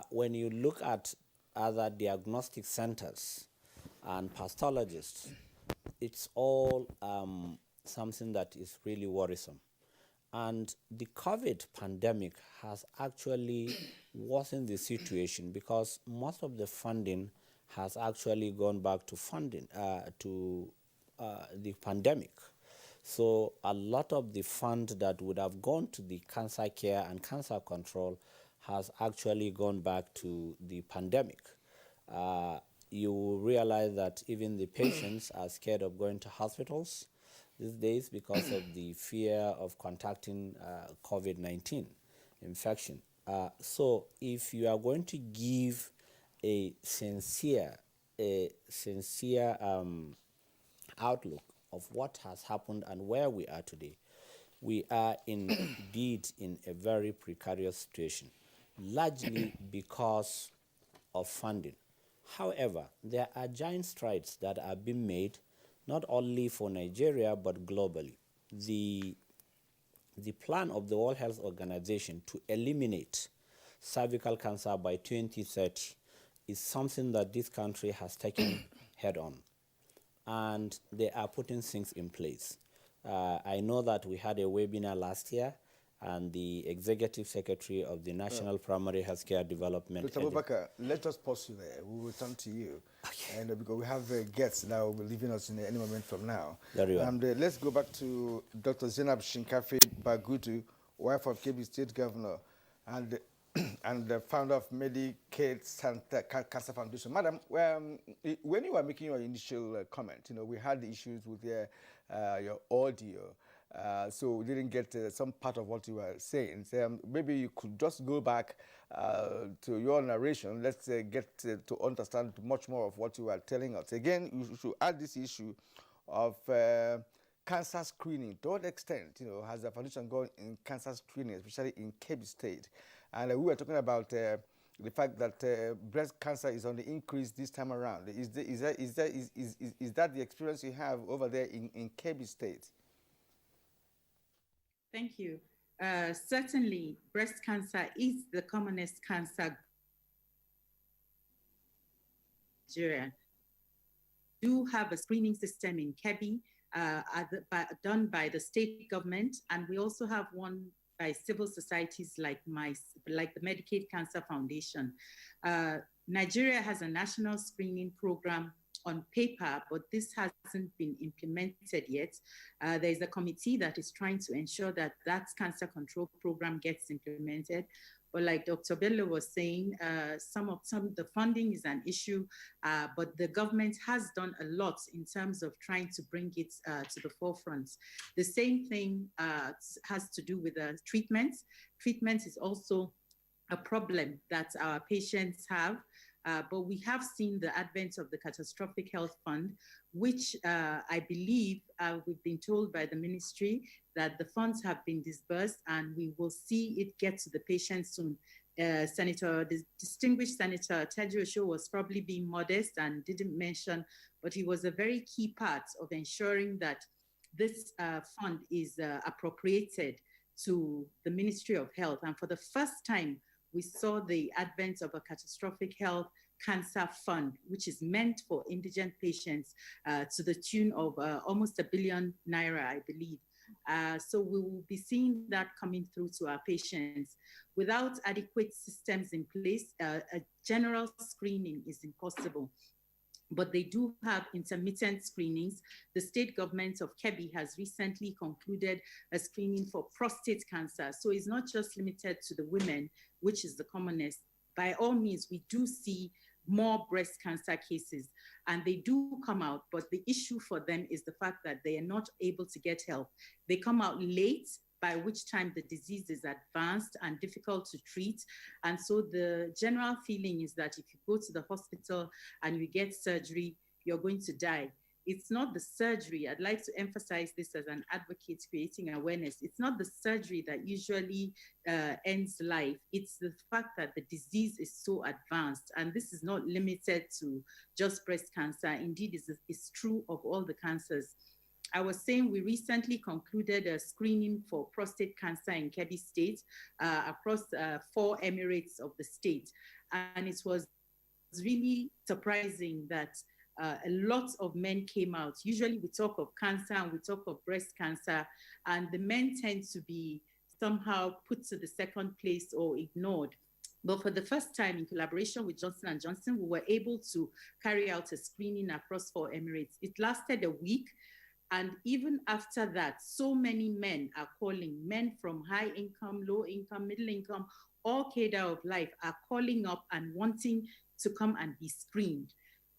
When you look at other diagnostic centers and pathologists, it's all something that is really worrisome. And the COVID pandemic has actually worsened the situation, because most of the funding has actually gone back to funding, to the pandemic. So a lot of the fund that would have gone to the cancer care and cancer control has actually gone back to the pandemic. You will realize that even the patients are scared of going to hospitals these days because of the fear of contacting COVID-19 infection. So if you are going to give a sincere outlook of what has happened and where we are today, we are indeed in a very precarious situation, largely because of funding. However, there are giant strides that are being made, not only for Nigeria, but globally. The plan of the World Health Organization to eliminate cervical cancer by 2030 is something that this country has taken head on, and they are putting things in place. I know that we had a webinar last year, and the executive secretary of the National Primary Healthcare Development. Dr. Abubakar, let us pause you there. We'll return to you. Okay. And because we have guests that will be leaving us in any moment from now. Very well. Let's go back to Dr. Zainab Shinkafi Bagutu, wife of Kebbi State Governor, and the founder of Medicaid Cancer Foundation. Madam, when you were making your initial comment, we had the issues with your audio. So we didn't get some part of what you were saying. So, maybe you could just go back to your narration. Let's get to understand much more of what you were telling us. Again, you should add this issue of cancer screening. To what extent, has the foundation gone in cancer screening, especially in Kebbi State? And we were talking about the fact that breast cancer is on the increase this time around. Is that the experience you have over there in Kebbi State? Thank you. Certainly, breast cancer is the commonest cancer in Nigeria. We do have a screening system in Kebbi done by the state government, and we also have one by civil societies like the Medicaid Cancer Foundation. Nigeria has a national screening program on paper, but this hasn't been implemented yet. There's a committee that is trying to ensure that that cancer control program gets implemented. But like Dr. Bello was saying, some of the funding is an issue, but the government has done a lot in terms of trying to bring it to the forefront. The same thing has to do with treatment. Treatment is also a problem that our patients have. But we have seen the advent of the Catastrophic Health Fund, which I believe we've been told by the ministry that the funds have been disbursed and we will see it get to the patients soon. Distinguished Senator Teji Osho was probably being modest and didn't mention, but he was a very key part of ensuring that this fund is appropriated to the Ministry of Health. And for the first time, we saw the advent of a catastrophic health cancer fund, which is meant for indigent patients to the tune of almost ₦1 billion, I believe. So we will be seeing that coming through to our patients. Without adequate systems in place, a general screening is impossible. But they do have intermittent screenings. The state government of Kebbi has recently concluded a screening for prostate cancer. So it's not just limited to the women, which is the commonest. By all means, we do see more breast cancer cases and they do come out, but the issue for them is the fact that they are not able to get help. They come out late, by which time the disease is advanced and difficult to treat. And so the general feeling is that if you go to the hospital and you get surgery, you're going to die. It's not the surgery. I'd like to emphasize this as an advocate creating awareness. It's not the surgery that usually ends life. It's the fact that the disease is so advanced. And this is not limited to just breast cancer. Indeed, it's true of all the cancers. I was saying we recently concluded a screening for prostate cancer in Kebbi State across 4 emirates of the state. And it was really surprising that a lot of men came out. Usually we talk of cancer and we talk of breast cancer, and the men tend to be somehow put to the second place or ignored. But for the first time, in collaboration with Johnson & Johnson, we were able to carry out a screening across 4 emirates. It lasted a week. And even after that, so many men are calling, men from high income, low income, middle income, all cadre of life are calling up and wanting to come and be screened.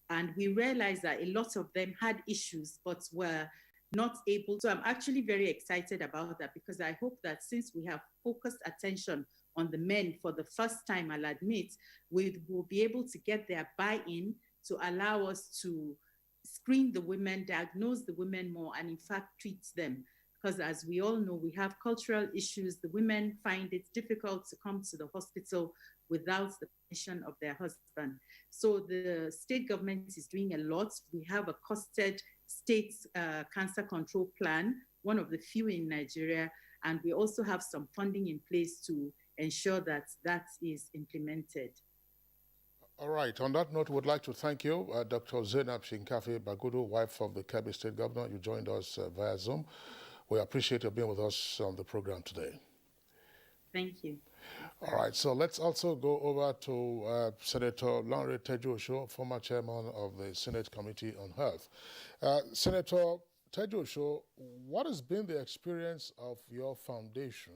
And we realized that a lot of them had issues, but were not able. So I'm actually very excited about that, because I hope that since we have focused attention on the men for the first time, I'll admit, we will be able to get their buy-in to allow us to screen the women, diagnose the women more, and in fact treat them. Because as we all know, we have cultural issues. The women find it difficult to come to the hospital without the permission of their husband. So the state government is doing a lot. We have a costed state cancer control plan, one of the few in Nigeria, and we also have some funding in place to ensure that that is implemented. All right. On that note, we would like to thank you, Dr. Zainab Shinkafi Bagudu, wife of the Kebbi State Governor. You joined us via Zoom. We appreciate you being with us on the program today. Thank you. All right. So let's also go over to Senator Lanre Tejuosho, former chairman of the Senate Committee on Health. Senator Tejuosho, what has been the experience of your foundation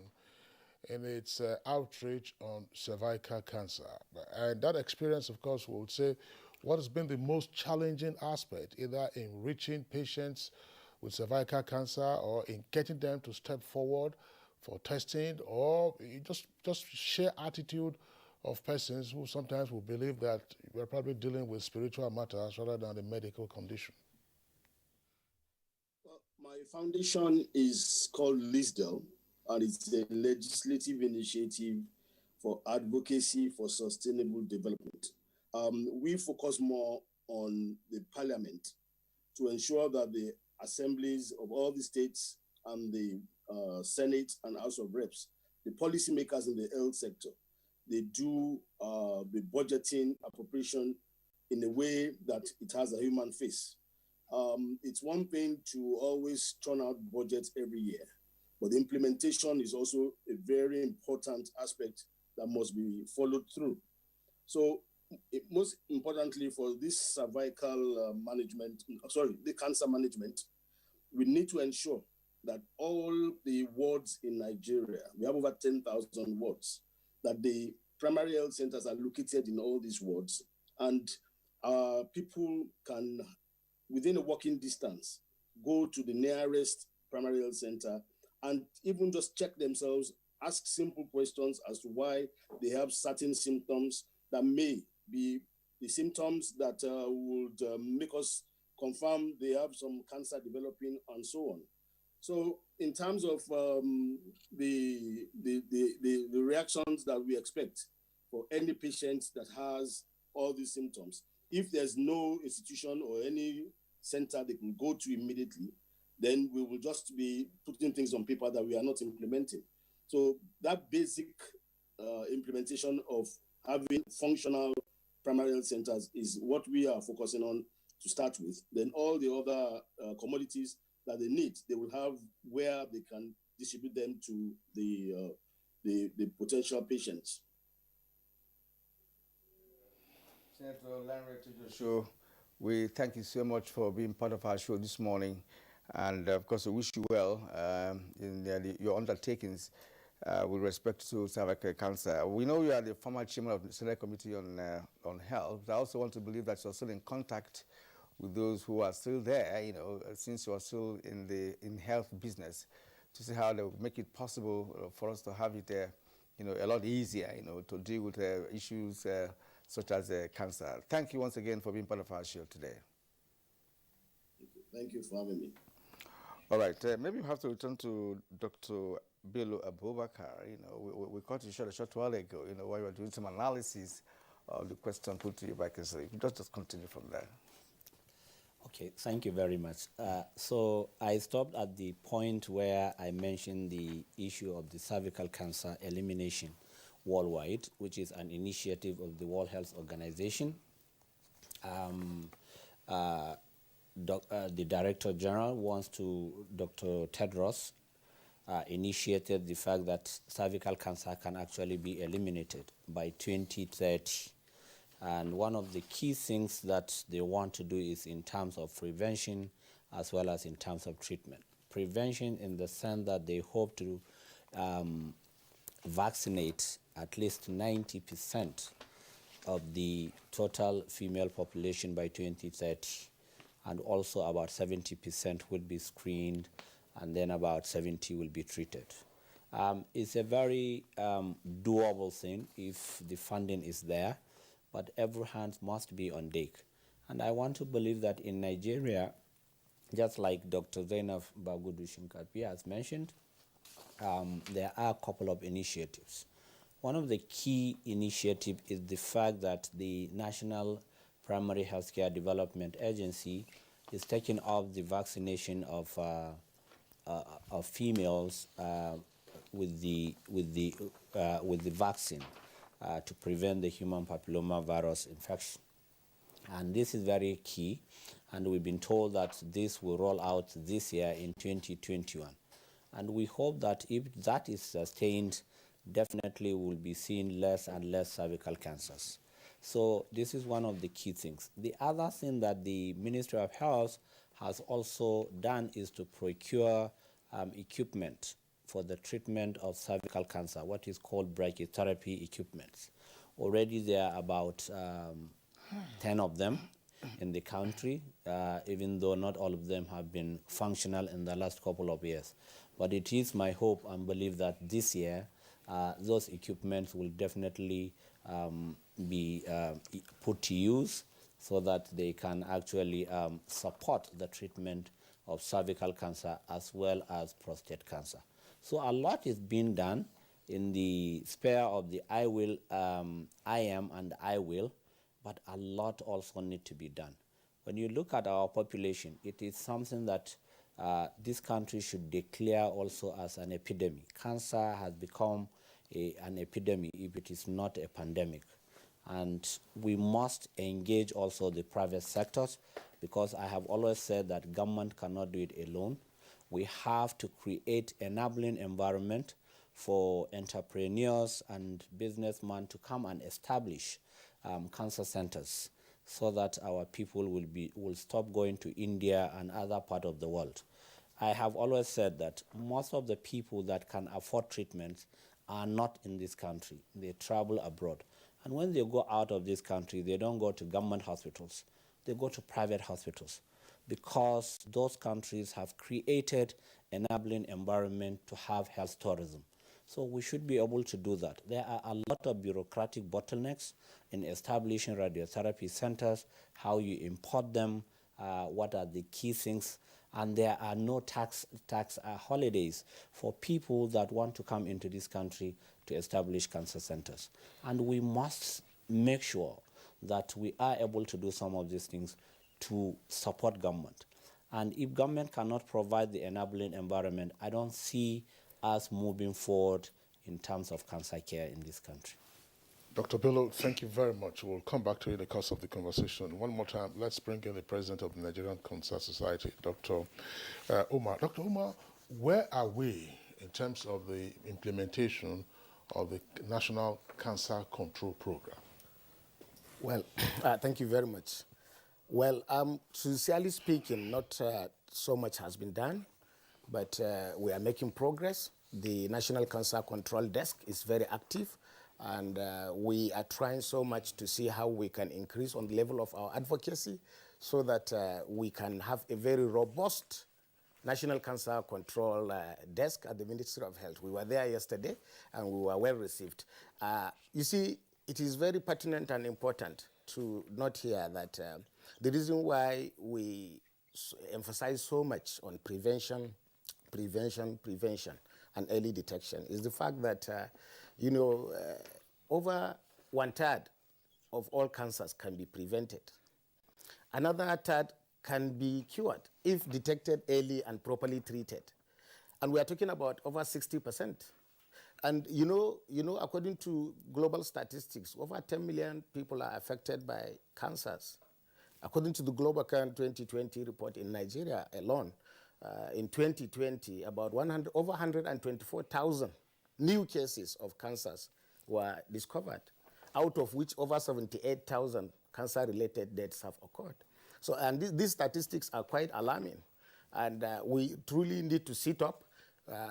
in its outreach on cervical cancer? And that experience, of course, we would say, what has been the most challenging aspect, either in reaching patients with cervical cancer or in getting them to step forward for testing, or just sheer attitude of persons who sometimes will believe that we're probably dealing with spiritual matters rather than a medical condition? Well, my foundation is called LISDEL, and it's a legislative initiative for advocacy for sustainable development. We focus more on the parliament to ensure that the assemblies of all the states and the Senate and House of Reps, the policymakers in the health sector, they do the budgeting appropriation in a way that it has a human face. It's one thing to always turn out budgets every year, but the implementation is also a very important aspect that must be followed through. So most importantly for this cervical the cancer management, we need to ensure that all the wards in Nigeria, we have over 10,000 wards, that the primary health centers are located in all these wards, and people can, within a walking distance, go to the nearest primary health center and even just check themselves, ask simple questions as to why they have certain symptoms that may be the symptoms that would make us confirm they have some cancer developing and so on. So in terms of the reactions that we expect for any patient that has all these symptoms, if there's no institution or any center they can go to immediately, then we will just be putting things on paper that we are not implementing. So that basic implementation of having functional primary health centers is what we are focusing on to start with. Then all the other commodities that they need, they will have where they can distribute them to the potential patients. Senator Lanre Tejuosho, we thank you so much for being part of our show this morning. And of course, we wish you well in your undertakings with respect to cervical cancer. We know you are the former chairman of the Senate Committee on Health. I also want to believe that you're still in contact with those who are still there, since you are still in health business, to see how they will make it possible for us to have it a lot easier, to deal with issues such as cancer. Thank you once again for being part of our show today. Thank you for having me. All right, maybe we have to return to Dr. Bello Abubakar. We caught you a short while ago, while you were doing some analysis of the question put to you by Kingsley. Just continue from there. Okay, thank you very much. So I stopped at the point where I mentioned the issue of the cervical cancer elimination worldwide, which is an initiative of the World Health Organization. The Director General Dr. Tedros, initiated the fact that cervical cancer can actually be eliminated by 2030. And one of the key things that they want to do is in terms of prevention as well as in terms of treatment. Prevention in the sense that they hope to vaccinate at least 90% of the total female population by 2030, and also about 70% will be screened, and then about 70 will be treated. It's a very doable thing if the funding is there, but every hand must be on deck. And I want to believe that in Nigeria, just like Dr. Zainab Bagudu Shinkapi has mentioned, there are a couple of initiatives. One of the key initiatives is the fact that the National Primary Healthcare Development Agency is taking up the vaccination of females with the vaccine to prevent the human papillomavirus infection. And this is very key, and we've been told that this will roll out this year in 2021. And we hope that if that is sustained, definitely we'll be seeing less and less cervical cancers. So this is one of the key things. The other thing that the Ministry of Health has also done is to procure equipment for the treatment of cervical cancer, what is called brachytherapy equipment. Already there are about 10 of them in the country, even though not all of them have been functional in the last couple of years. But it is my hope and belief that this year, those equipments will definitely be put to use so that they can actually support the treatment of cervical cancer as well as prostate cancer. So a lot is being done in the sphere of the I am and I will, but a lot also need to be done. When you look at our population, it is something that this country should declare also as an epidemic. Cancer has become an epidemic if it is not a pandemic. And we must engage also the private sectors, because I have always said that government cannot do it alone. We have to create enabling environment for entrepreneurs and businessmen to come and establish cancer centers, so that our people will stop going to India and other parts of the world. I have always said that most of the people that can afford treatments are not in this country. They travel abroad. And when they go out of this country, they don't go to government hospitals. They go to private hospitals, because those countries have created enabling environment to have health tourism. So we should be able to do that. There are a lot of bureaucratic bottlenecks in establishing radiotherapy centers, how you import them, what are the key things, and there are no tax holidays for people that want to come into this country to establish cancer centers. And we must make sure that we are able to do some of these things to support government. And if government cannot provide the enabling environment, I don't see us moving forward in terms of cancer care in this country. Dr. Bello, thank you very much. We'll come back to you in the course of the conversation. One more time, let's bring in the president of the Nigerian Cancer Society, Dr. Umar. Dr. Umar, where are we in terms of the implementation of the National Cancer Control Program? Well, thank you very much. Well, sincerely speaking, not so much has been done, but we are making progress. The National Cancer Control Desk is very active, and we are trying so much to see how we can increase on the level of our advocacy, so that we can have a very robust National Cancer Control Desk at the Ministry of Health. We were there yesterday, and we were well received. You see, it is very pertinent and important to note here that the reason why we emphasize so much on prevention, and early detection is the fact that, over 1/3 of all cancers can be prevented. Another 1/3 can be cured if detected early and properly treated. And we are talking about over 60%. And according to global statistics, over 10 million people are affected by cancers. According to the Global Current 2020 report in Nigeria alone, in 2020, about over 124,000 new cases of cancers were discovered, out of which over 78,000 cancer-related deaths have occurred. So, and these statistics are quite alarming. And we truly need to sit up.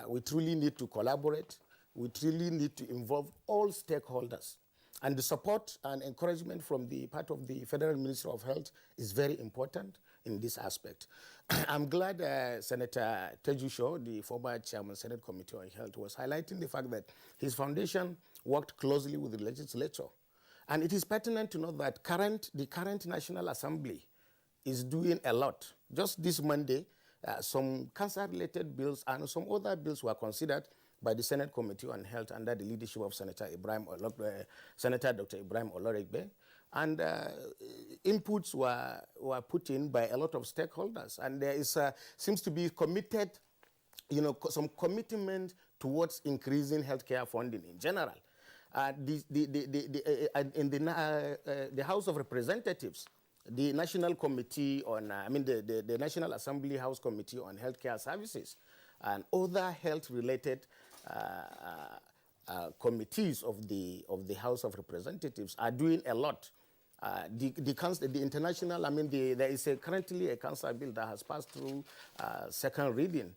We truly need to collaborate. We truly need to involve all stakeholders. And the support and encouragement from the part of the Federal Ministry of Health is very important in this aspect. I'm glad Senator Teju Shaw, the former Chairman Senate Committee on Health, was highlighting the fact that his foundation worked closely with the legislature. And it is pertinent to note that the current National Assembly is doing a lot. Just this Monday, some cancer-related bills and some other bills were considered by the Senate Committee on Health under the leadership of Senator Dr. Ibrahim Oloregbe. And inputs were put in by a lot of stakeholders. And there is seems to be some commitment towards increasing healthcare funding in general. In the House of Representatives, the National Committee on, the National Assembly House Committee on Healthcare Services and other health-related committees of the House of Representatives are doing a lot. The international, there is currently a cancer bill that has passed through second reading,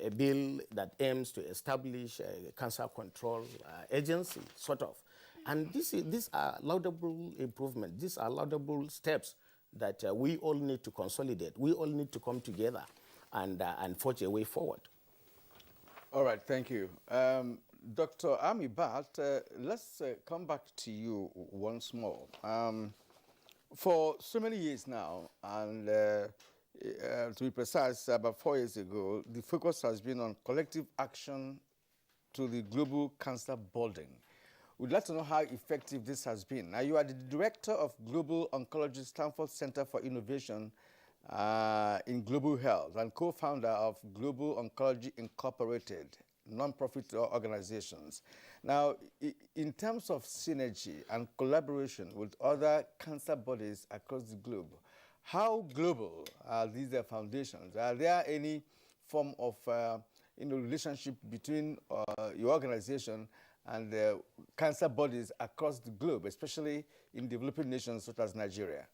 a bill that aims to establish a cancer control agency, sort of. And these are laudable improvements. These are laudable steps that we all need to consolidate. We all need to come together and forge a way forward. All right, thank you. Dr. Amibat, let's come back to you once more. For so many years now, and to be precise, about 4 years ago, the focus has been on collective action to the global cancer burden. We'd like to know how effective this has been. Now, you are the director of Global Oncology Stanford Center for Innovation in Global Health and co-founder of Global Oncology Incorporated, non-profit organizations. Now, in terms of synergy and collaboration with other cancer bodies across the globe, how global are these foundations? Are there any form of relationship between your organization and cancer bodies across the globe, especially in developing nations such as Nigeria?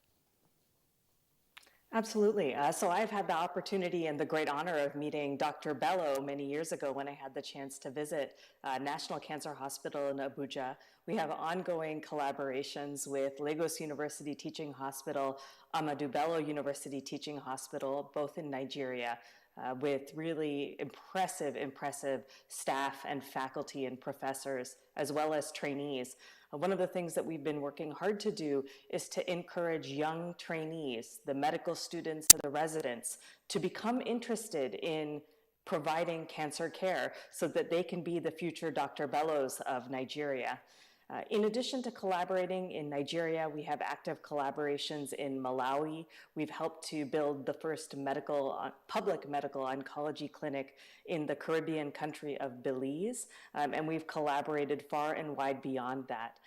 Absolutely. So I've had the opportunity and the great honor of meeting Dr. Bello many years ago when I had the chance to visit National Cancer Hospital in Abuja. We have ongoing collaborations with Lagos University Teaching Hospital, Ahmadu Bello University Teaching Hospital, both in Nigeria, with really impressive staff and faculty and professors, as well as trainees. One of the things that we've been working hard to do is to encourage young trainees, the medical students and the residents, to become interested in providing cancer care so that they can be the future Dr. Bellos of Nigeria. In addition to collaborating in Nigeria, we have active collaborations in Malawi. We've helped to build the first public medical oncology clinic in the Caribbean country of Belize, and we've collaborated far and wide beyond that.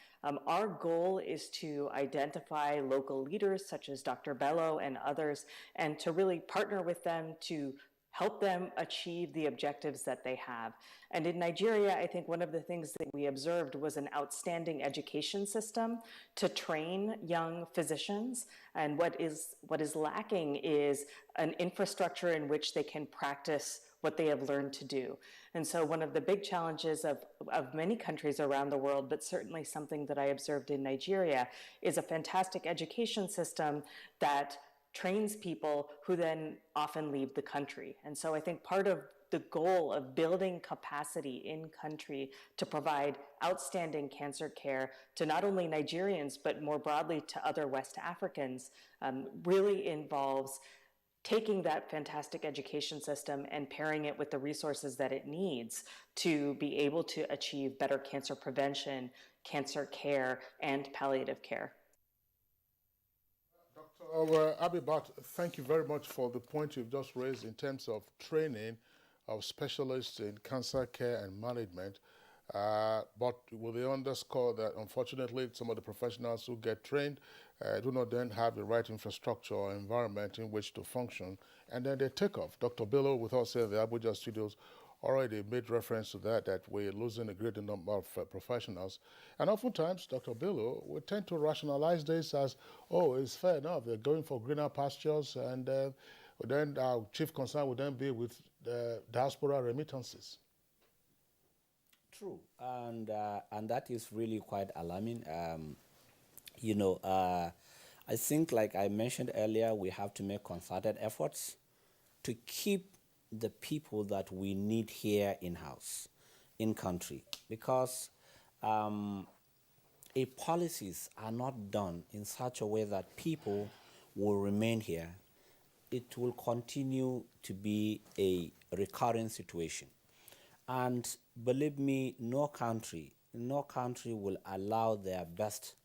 Our goal is to identify local leaders such as Dr. Bello and others, and to really partner with them to help them achieve the objectives that they have. And in Nigeria, I think one of the things that we observed was an outstanding education system to train young physicians. And what is lacking is an infrastructure in which they can practice what they have learned to do. And so one of the big challenges of many countries around the world, but certainly something that I observed in Nigeria, is a fantastic education system that trains people who then often leave the country. And so I think part of the goal of building capacity in country to provide outstanding cancer care to not only Nigerians, but more broadly to other West Africans, really involves taking that fantastic education system and pairing it with the resources that it needs to be able to achieve better cancer prevention, cancer care, and palliative care. Dr. Abibat, thank you very much for the point you've just raised in terms of training of specialists in cancer care and management. But will they underscore that, unfortunately, some of the professionals who get trained do not then have the right infrastructure or environment in which to function, and then they take off. Dr. Bello, with us here in the Abuja studios, already made reference to that we're losing a great number of professionals. And oftentimes, Dr. Bello, we tend to rationalize this as, oh, it's fair enough, they're going for greener pastures, and But then our chief concern would then be with diaspora remittances. True, and that is really quite alarming. I think, like I mentioned earlier, we have to make concerted efforts to keep the people that we need here in-house, in-country, because if policies are not done in such a way that people will remain here, it will continue to be a recurring situation. And believe me, no country will allow their best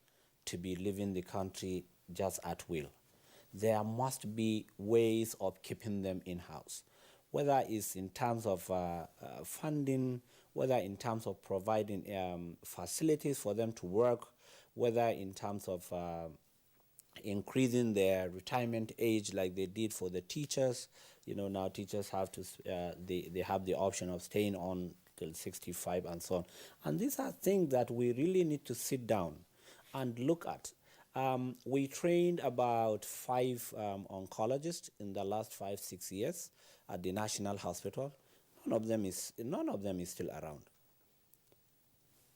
to be leaving the country just at will. There must be ways of keeping them in-house, whether it's in terms of funding, whether in terms of providing facilities for them to work, whether in terms of increasing their retirement age like they did for the teachers. Now teachers have to, they have the option of staying on till 65 and so on. And these are things that we really need to sit down and look at. We trained about 5 oncologists in the last 5-6 years at the National Hospital. None of them is still around.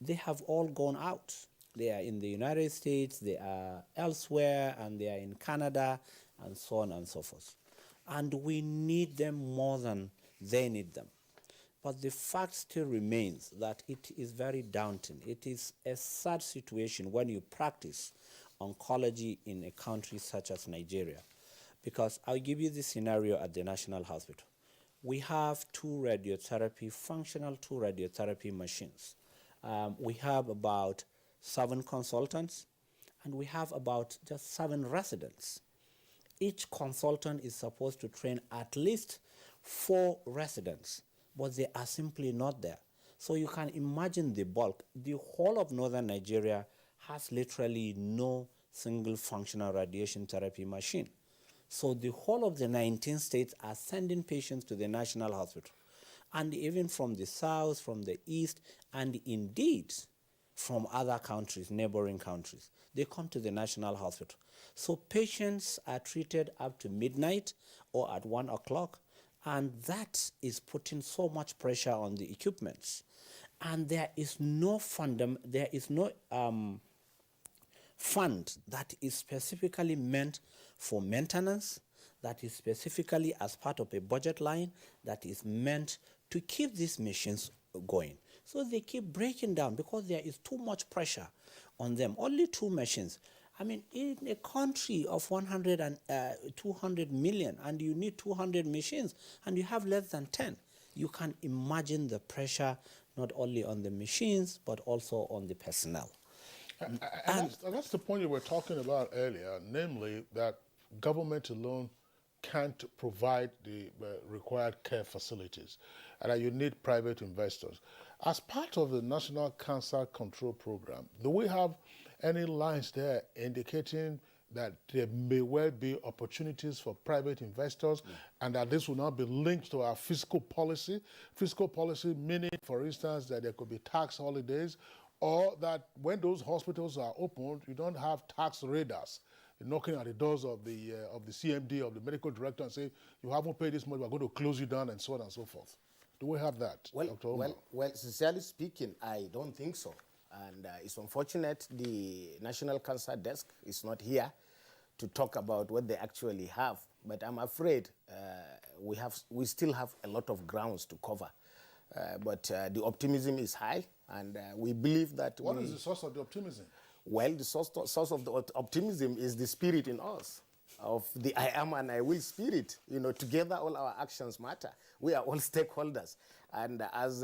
They have all gone out. They are in the United States, they are elsewhere, and they are in Canada, and so on and so forth. And we need them more than they need them. But the fact still remains that it is very daunting. It is a sad situation when you practice oncology in a country such as Nigeria. Because I'll give you this scenario at the National Hospital. We have functional two radiotherapy machines. We have about 7 consultants, and we have about just 7 residents. Each consultant is supposed to train at least 4 residents, but they are simply not there. So you can imagine the bulk. The whole of northern Nigeria has literally no single functional radiation therapy machine. So the whole of the 19 states are sending patients to the National Hospital. And even from the south, from the east, and indeed from other countries, neighboring countries, they come to the National Hospital. So patients are treated up to midnight or at 1 o'clock, and that is putting so much pressure on the equipments. And there is no fund that is specifically meant for maintenance, that is specifically as part of a budget line, that is meant to keep these machines going. So they keep breaking down because there is too much pressure on them. Only 2 machines. I mean, in a country of 200 million, and you need 200 machines, and you have less than 10, you can imagine the pressure not only on the machines, but also on the personnel. And that's the point you were talking about earlier, namely that government alone can't provide the required care facilities, and that you need private investors. As part of the National Cancer Control Program, do we have any lines there indicating that there may well be opportunities for private investors, and that this will not be linked to our fiscal policy? Fiscal policy meaning, for instance, that there could be tax holidays, or that when those hospitals are opened, you don't have tax raiders knocking at the doors of the CMD, of the medical director, and say, you haven't paid this much, we're going to close you down, and so on and so forth. Do we have that, Dr. Omar? Well, sincerely speaking, I don't think so. And it's unfortunate the National Cancer Desk is not here to talk about what they actually have. But I'm afraid we still have a lot of grounds to cover. But the optimism is high, and we believe that What is the source of the optimism? Well, the source of the optimism is the spirit in us, of the I am and I will spirit. Together all our actions matter. We are all stakeholders. And as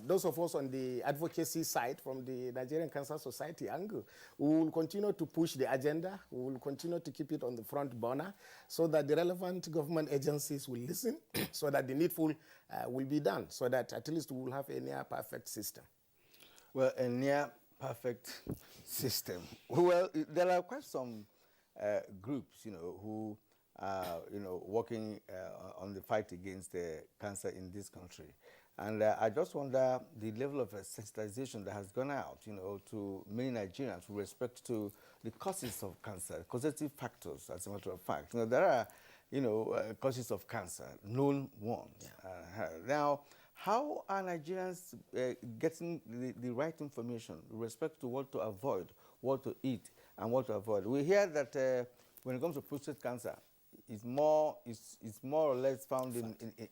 those of us on the advocacy side from the Nigerian Cancer Society angle, we will continue to push the agenda. We will continue to keep it on the front burner so that the relevant government agencies will listen, so that the needful will be done, so that at least we will have a near-perfect system. Well, a near-perfect system. Well, there are quite some groups, who are, working on the fight against cancer in this country. And I just wonder the level of sensitization that has gone out, to many Nigerians with respect to the causes of cancer, causative factors, as a matter of fact. There are causes of cancer, known ones. Now, how are Nigerians getting the right information with respect to what to avoid, what to eat, and what to avoid? We hear that when it comes to prostate cancer, it's more or less found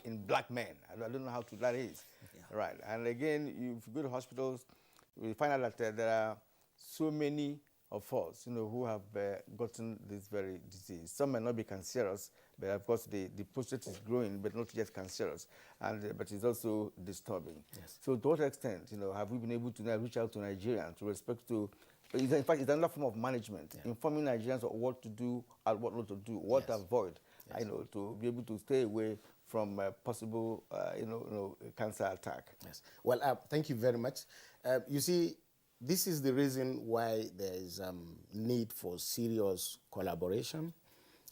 in black men. I don't know how true that is. Right. And again, if you go to hospitals, we find out that there are so many of us, who have gotten this very disease. Some may not be cancerous, but of course the prostate is growing, but not yet cancerous, but it's also disturbing. Yes. So to what extent, have we been able to now reach out to Nigerians to respect to, in fact, it's another form of management, informing Nigerians of what to do and what not to do, what to avoid, to be able to stay away from possible, cancer attack. Yes. Well, thank you very much. You see, this is the reason why there is need for serious collaboration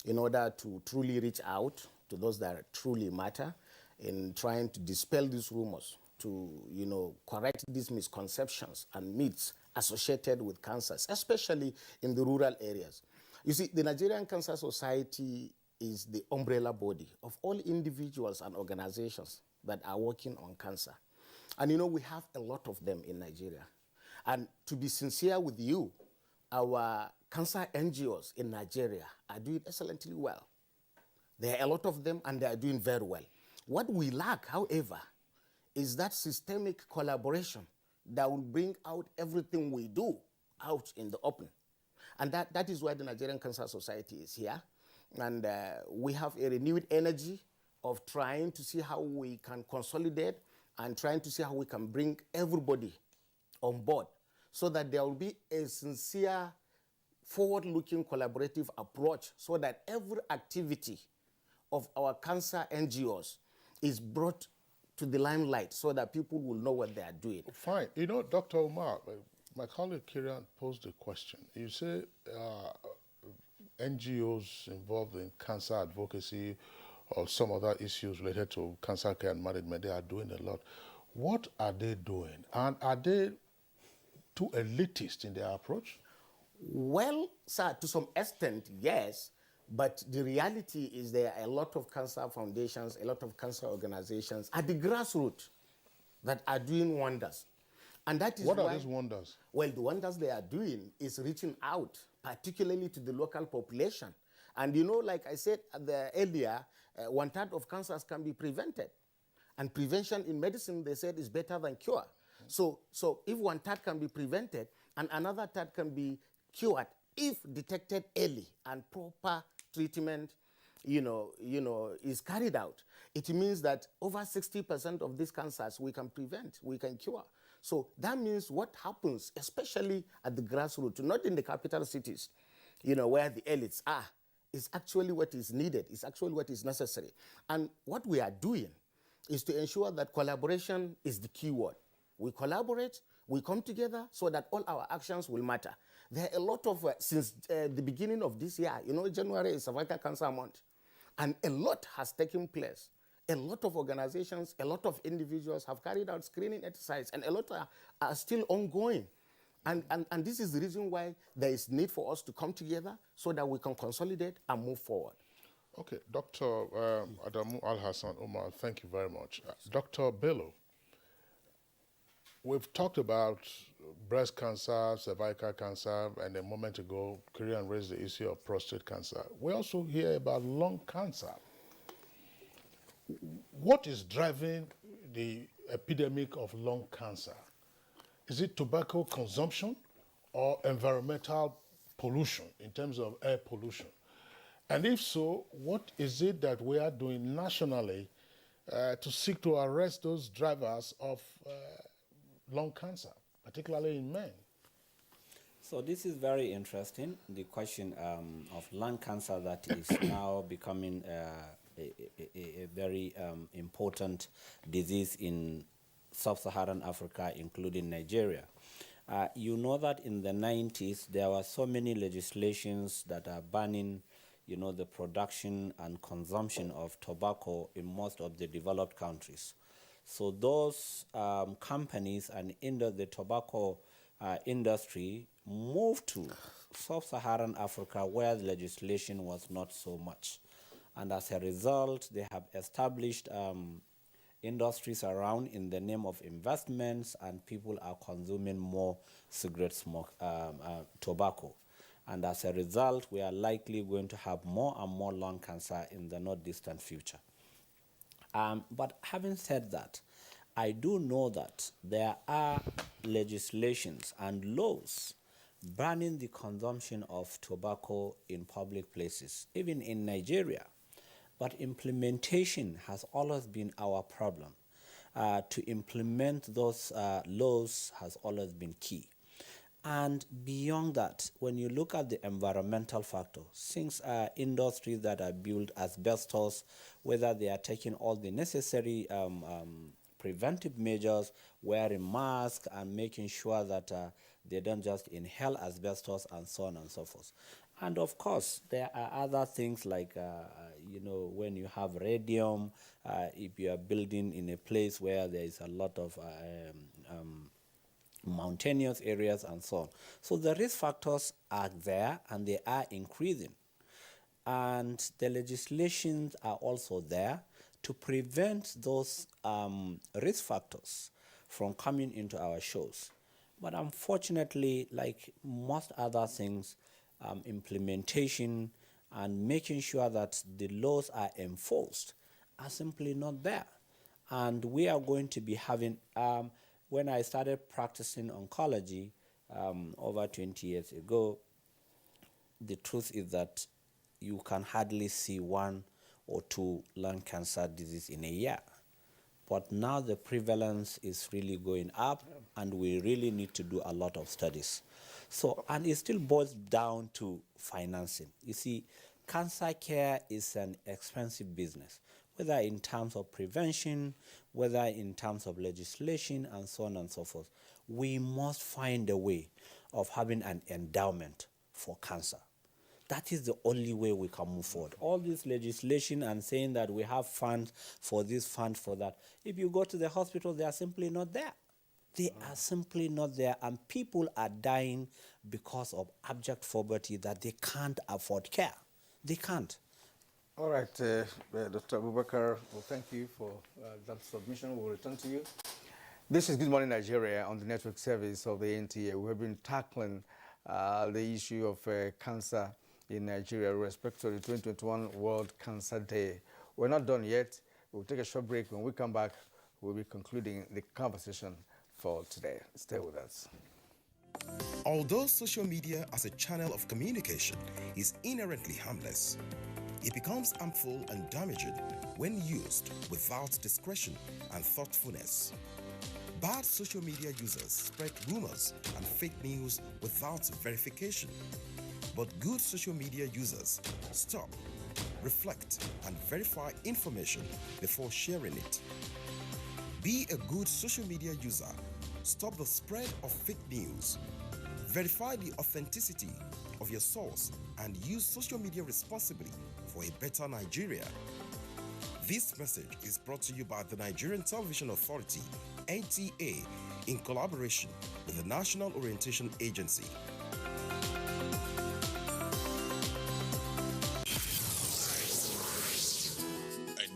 in order to truly reach out to those that truly matter in trying to dispel these rumors, to correct these misconceptions and myths associated with cancers, especially in the rural areas. You see, the Nigerian Cancer Society is the umbrella body of all individuals and organizations that are working on cancer. And we have a lot of them in Nigeria. And to be sincere with you, our cancer NGOs in Nigeria are doing excellently well. There are a lot of them, and they are doing very well. What we lack, however, is that systemic collaboration that will bring out everything we do out in the open. And that is why the Nigerian Cancer Society is here. And we have a renewed energy of trying to see how we can consolidate and trying to see how we can bring everybody on board so that there will be a sincere, forward-looking, collaborative approach so that every activity of our cancer NGOs is brought to the limelight so that people will know what they are doing. Fine. Dr. Omar, my colleague Kieran posed a question. You say NGOs involved in cancer advocacy or some other issues related to cancer care and management, they are doing a lot. What are they doing? And are they too elitist in their approach? Well, sir, to some extent, yes. But the reality is there are a lot of cancer foundations, a lot of cancer organizations at the grassroots that are doing wonders. And that is what are these wonders? Well, the wonders they are doing is reaching out, particularly to the local population. And like I said earlier, 1/3 of cancers can be prevented. And prevention in medicine, they said, is better than cure. So if 1/3 can be prevented and another 1/3 can be cured if detected early and proper treatment, is carried out, it means that over 60% of these cancers we can prevent, we can cure. So that means what happens, especially at the grassroots, not in the capital cities, where the elites are, is actually what is needed, is actually what is necessary. And what we are doing is to ensure that collaboration is the key word. We collaborate, we come together so that all our actions will matter. There are a lot of, since the beginning of this year, January is Cervical Cancer Month, and a lot has taken place. A lot of organizations, a lot of individuals have carried out screening exercises, and a lot are still ongoing. And this is the reason why there is need for us to come together so that we can consolidate and move forward. Okay, Dr. Adamu Al-Hassan Umar, thank you very much. Dr. Bello, we've talked about breast cancer, cervical cancer, and a moment ago, Kieran raised the issue of prostate cancer. We also hear about lung cancer. What is driving the epidemic of lung cancer? Is it tobacco consumption or environmental pollution in terms of air pollution? And if so, what is it that we are doing nationally to seek to arrest those drivers of lung cancer, particularly in men? So this is very interesting, the question of lung cancer that is now becoming a very important disease in sub-Saharan Africa, including Nigeria. You know that in the 90s, there were so many legislations that are banning, the production and consumption of tobacco in most of the developed countries. So those companies and the tobacco industry moved to sub-Saharan Africa where the legislation was not so much. And as a result, they have established industries around in the name of investments, and people are consuming more cigarette smoke, tobacco. And as a result, we are likely going to have more and more lung cancer in the not distant future. But having said that, I do know that there are legislations and laws banning the consumption of tobacco in public places, even in Nigeria. But implementation has always been our problem. To implement those laws has always been key. And beyond that, when you look at the environmental factor, since industries that are built asbestos, whether they are taking all the necessary preventive measures, wearing masks and making sure that they don't just inhale asbestos and so on and so forth. And of course, there are other things like, when you have radium, if you are building in a place where there is a lot of mountainous areas and so on. So the risk factors are there and they are increasing. And the legislations are also there to prevent those risk factors from coming into our shows. But unfortunately, like most other things, implementation and making sure that the laws are enforced are simply not there. And we are going to be having, when I started practicing oncology over 20 years ago, the truth is that you can hardly see 1 or 2 lung cancer disease in a year. But now the prevalence is really going up, and we really need to do a lot of studies. So, and it still boils down to financing. You see, cancer care is an expensive business, whether in terms of prevention, whether in terms of legislation, and so on and so forth. We must find a way of having an endowment for cancer. That is the only way we can move forward. All this legislation and saying that we have funds for this, fund for that. If you go to the hospital, they are simply not there. They are simply not there, and people are dying because of abject poverty that they can't afford care. They can't. All right, Dr. Abubakar, well, thank you for that submission. We'll return to you. This is Good Morning Nigeria on the network service of the NTA. We have been tackling the issue of cancer in Nigeria with respect to the 2021 World Cancer Day. We're not done yet. We'll take a short break. When we come back, we'll be concluding the conversation for today. Stay with us. Although social media as a channel of communication is inherently harmless, it becomes harmful and damaging when used without discretion and thoughtfulness. Bad social media users spread rumors and fake news without verification. But good social media users stop, reflect, and verify information before sharing it. Be a good social media user. Stop the spread of fake news. Verify the authenticity of your source and use social media responsibly for a better Nigeria. This message is brought to you by the Nigerian Television Authority, NTA, in collaboration with the National Orientation Agency.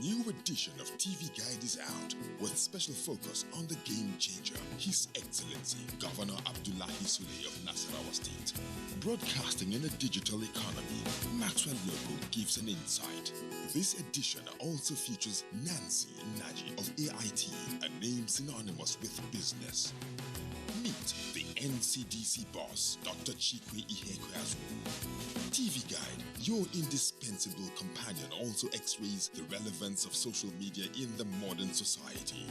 New edition of TV Guide is out with special focus on the game changer, His Excellency Governor Abdullahi Sule of Nasarawa State. Broadcasting in a digital economy, Maxwell Lobo gives an insight. This edition also features Nancy Naji of AIT, a name synonymous with business. Meet the NCDC boss, Dr. Chikwe Ihekweazu. TV Guide, your indispensable companion, also x-rays the relevance of social media in the modern society.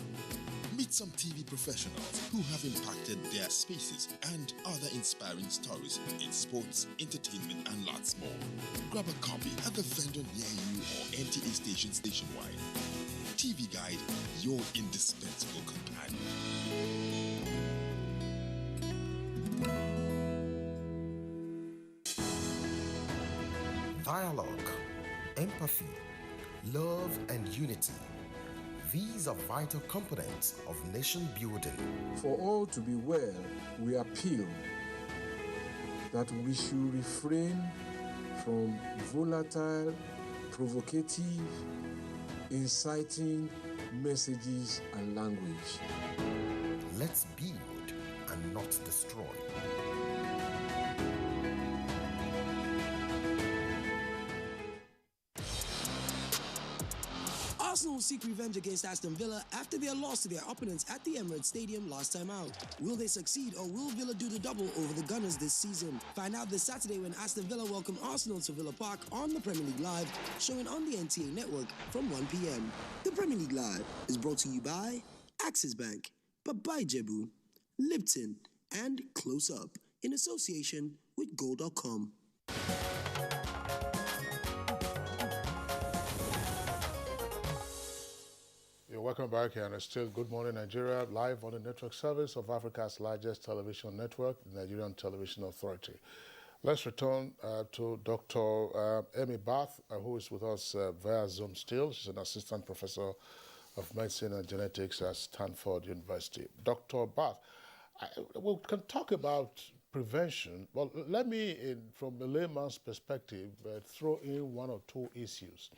Meet some TV professionals who have impacted their spaces and other inspiring stories in sports, entertainment, and lots more. Grab a copy at the vendor near you or NTA stations nationwide. TV Guide, your indispensable companion. Dialogue, empathy, love, and unity. These are vital components of nation building. For all to be well, we appeal that we should refrain from volatile, provocative, inciting messages and language. Let's build and not destroy. Arsenal will seek revenge against Aston Villa after their loss to their opponents at the Emirates Stadium last time out. Will they succeed, or will Villa do the double over the Gunners this season? Find out this Saturday when Aston Villa welcome Arsenal to Villa Park on the Premier League Live, showing on the NTA network from 1 p.m. The Premier League Live is brought to you by Axis Bank, Babai Jebu, Lipton, and Close Up, in association with Gold.com. Welcome back, and it's still Good Morning Nigeria, live on the network service of Africa's largest television network, the Nigerian Television Authority. Let's return to Dr. Amy Bath, who is with us via Zoom still. She's an assistant professor of medicine and genetics at Stanford University. Dr. Bath, we can talk about prevention. Well, let me, from a layman's perspective, throw in one or two issues.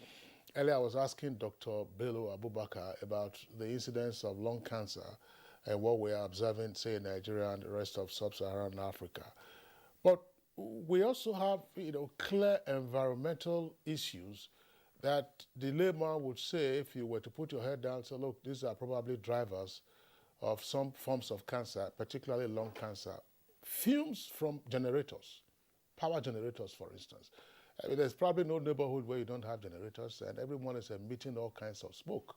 Earlier, I was asking Dr. Bello Abubakar about the incidence of lung cancer and what we are observing, say, in Nigeria and the rest of sub-Saharan Africa. But we also have, clear environmental issues that the layman would say, if you were to put your head down and say, look, these are probably drivers of some forms of cancer, particularly lung cancer. Fumes from generators, power generators, for instance. I mean, there's probably no neighborhood where you don't have generators, and everyone is emitting all kinds of smoke.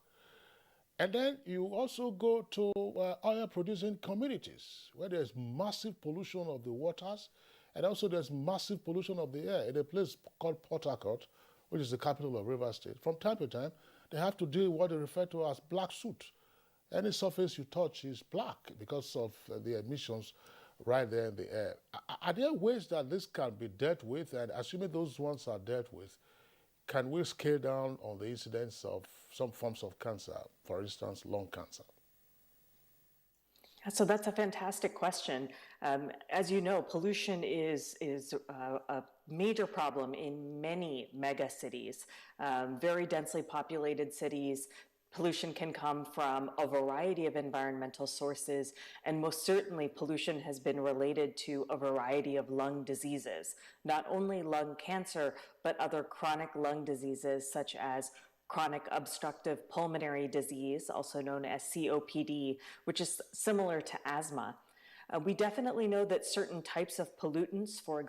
And then you also go to oil-producing communities, where there's massive pollution of the waters, and also there's massive pollution of the air. In a place called Port Harcourt, which is the capital of Rivers State, from time to time, they have to do what they refer to as black soot. Any surface you touch is black because of the emissions right there in the air. Are there ways that this can be dealt with? And assuming those ones are dealt with, can we scale down on the incidence of some forms of cancer, for instance, lung cancer? So that's a fantastic question. As you know, pollution is a major problem in many mega cities, very densely populated cities. Pollution can come from a variety of environmental sources, and most certainly pollution has been related to a variety of lung diseases, not only lung cancer, but other chronic lung diseases such as chronic obstructive pulmonary disease, also known as COPD, which is similar to asthma. We definitely know that certain types of pollutants, for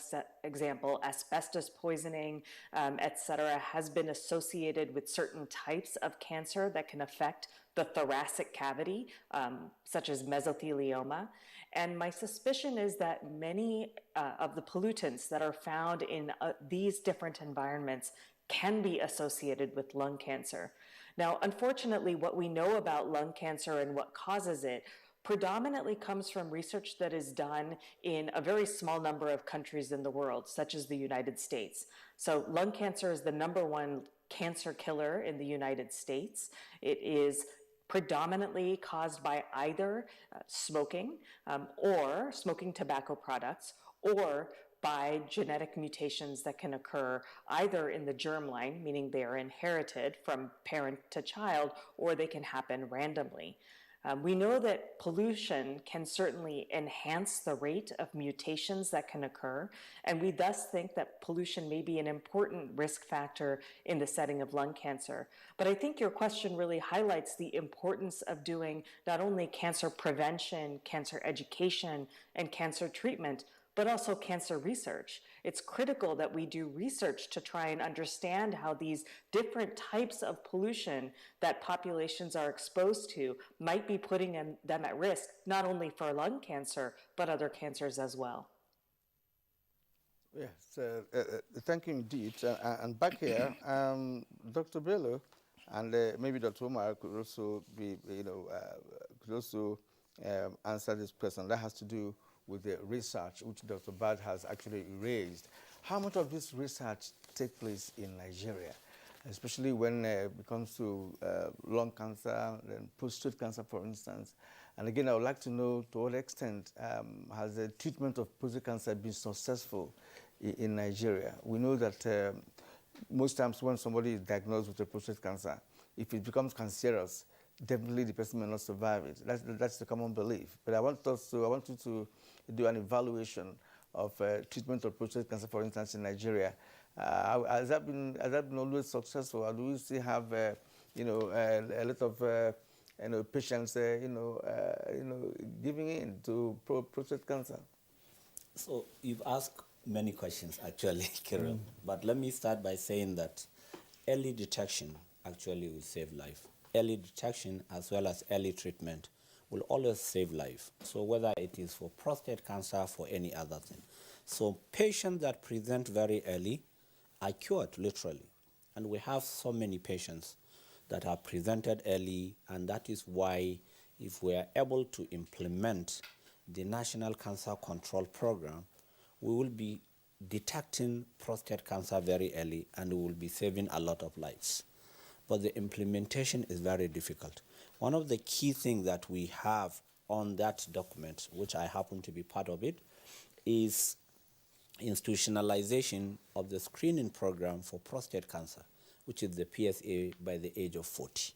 example, asbestos poisoning, et cetera, has been associated with certain types of cancer that can affect the thoracic cavity, such as mesothelioma. And my suspicion is that many of the pollutants that are found in these different environments can be associated with lung cancer. Now, unfortunately, what we know about lung cancer and what causes it predominantly comes from research that is done in a very small number of countries in the world, such as the United States. So lung cancer is the #1 cancer killer in the United States. It is predominantly caused by either smoking or smoking tobacco products, or by genetic mutations that can occur either in the germline, meaning they are inherited from parent to child, or they can happen randomly. We know that pollution can certainly enhance the rate of mutations that can occur, and we thus think that pollution may be an important risk factor in the setting of lung cancer. But I think your question really highlights the importance of doing not only cancer prevention, cancer education, and cancer treatment, but also cancer research. It's critical that we do research to try and understand how these different types of pollution that populations are exposed to might be putting them at risk, not only for lung cancer, but other cancers as well. Yes, thank you indeed. And back here, Dr. Bello and maybe Dr. Omar could also be, answer this question. That has to do with the research which Dr. Bad has actually raised. How much of this research takes place in Nigeria, especially when it comes to lung cancer and prostate cancer, for instance? And again, I would like to know to what extent has the treatment of prostate cancer been successful in Nigeria? We know that most times when somebody is diagnosed with a prostate cancer, if it becomes cancerous, definitely the person may not survive it. That's the common belief. But I want you to do an evaluation of treatment of prostate cancer, for instance, in Nigeria. Has that been always successful, or do we still have a lot of patients giving in to prostate cancer? So you've asked many questions actually, Kirill. But let me start by saying that early detection actually will save life. Early detection as well as early treatment will always save life. So whether it is for prostate cancer, for any other thing. So patients that present very early are cured, literally. And we have so many patients that are presented early, and that is why if we are able to implement the National Cancer Control Program, we will be detecting prostate cancer very early, and we will be saving a lot of lives. But the implementation is very difficult. One of the key things that we have on that document, which I happen to be part of it, is institutionalization of the screening program for prostate cancer, which is the PSA by the age of 40.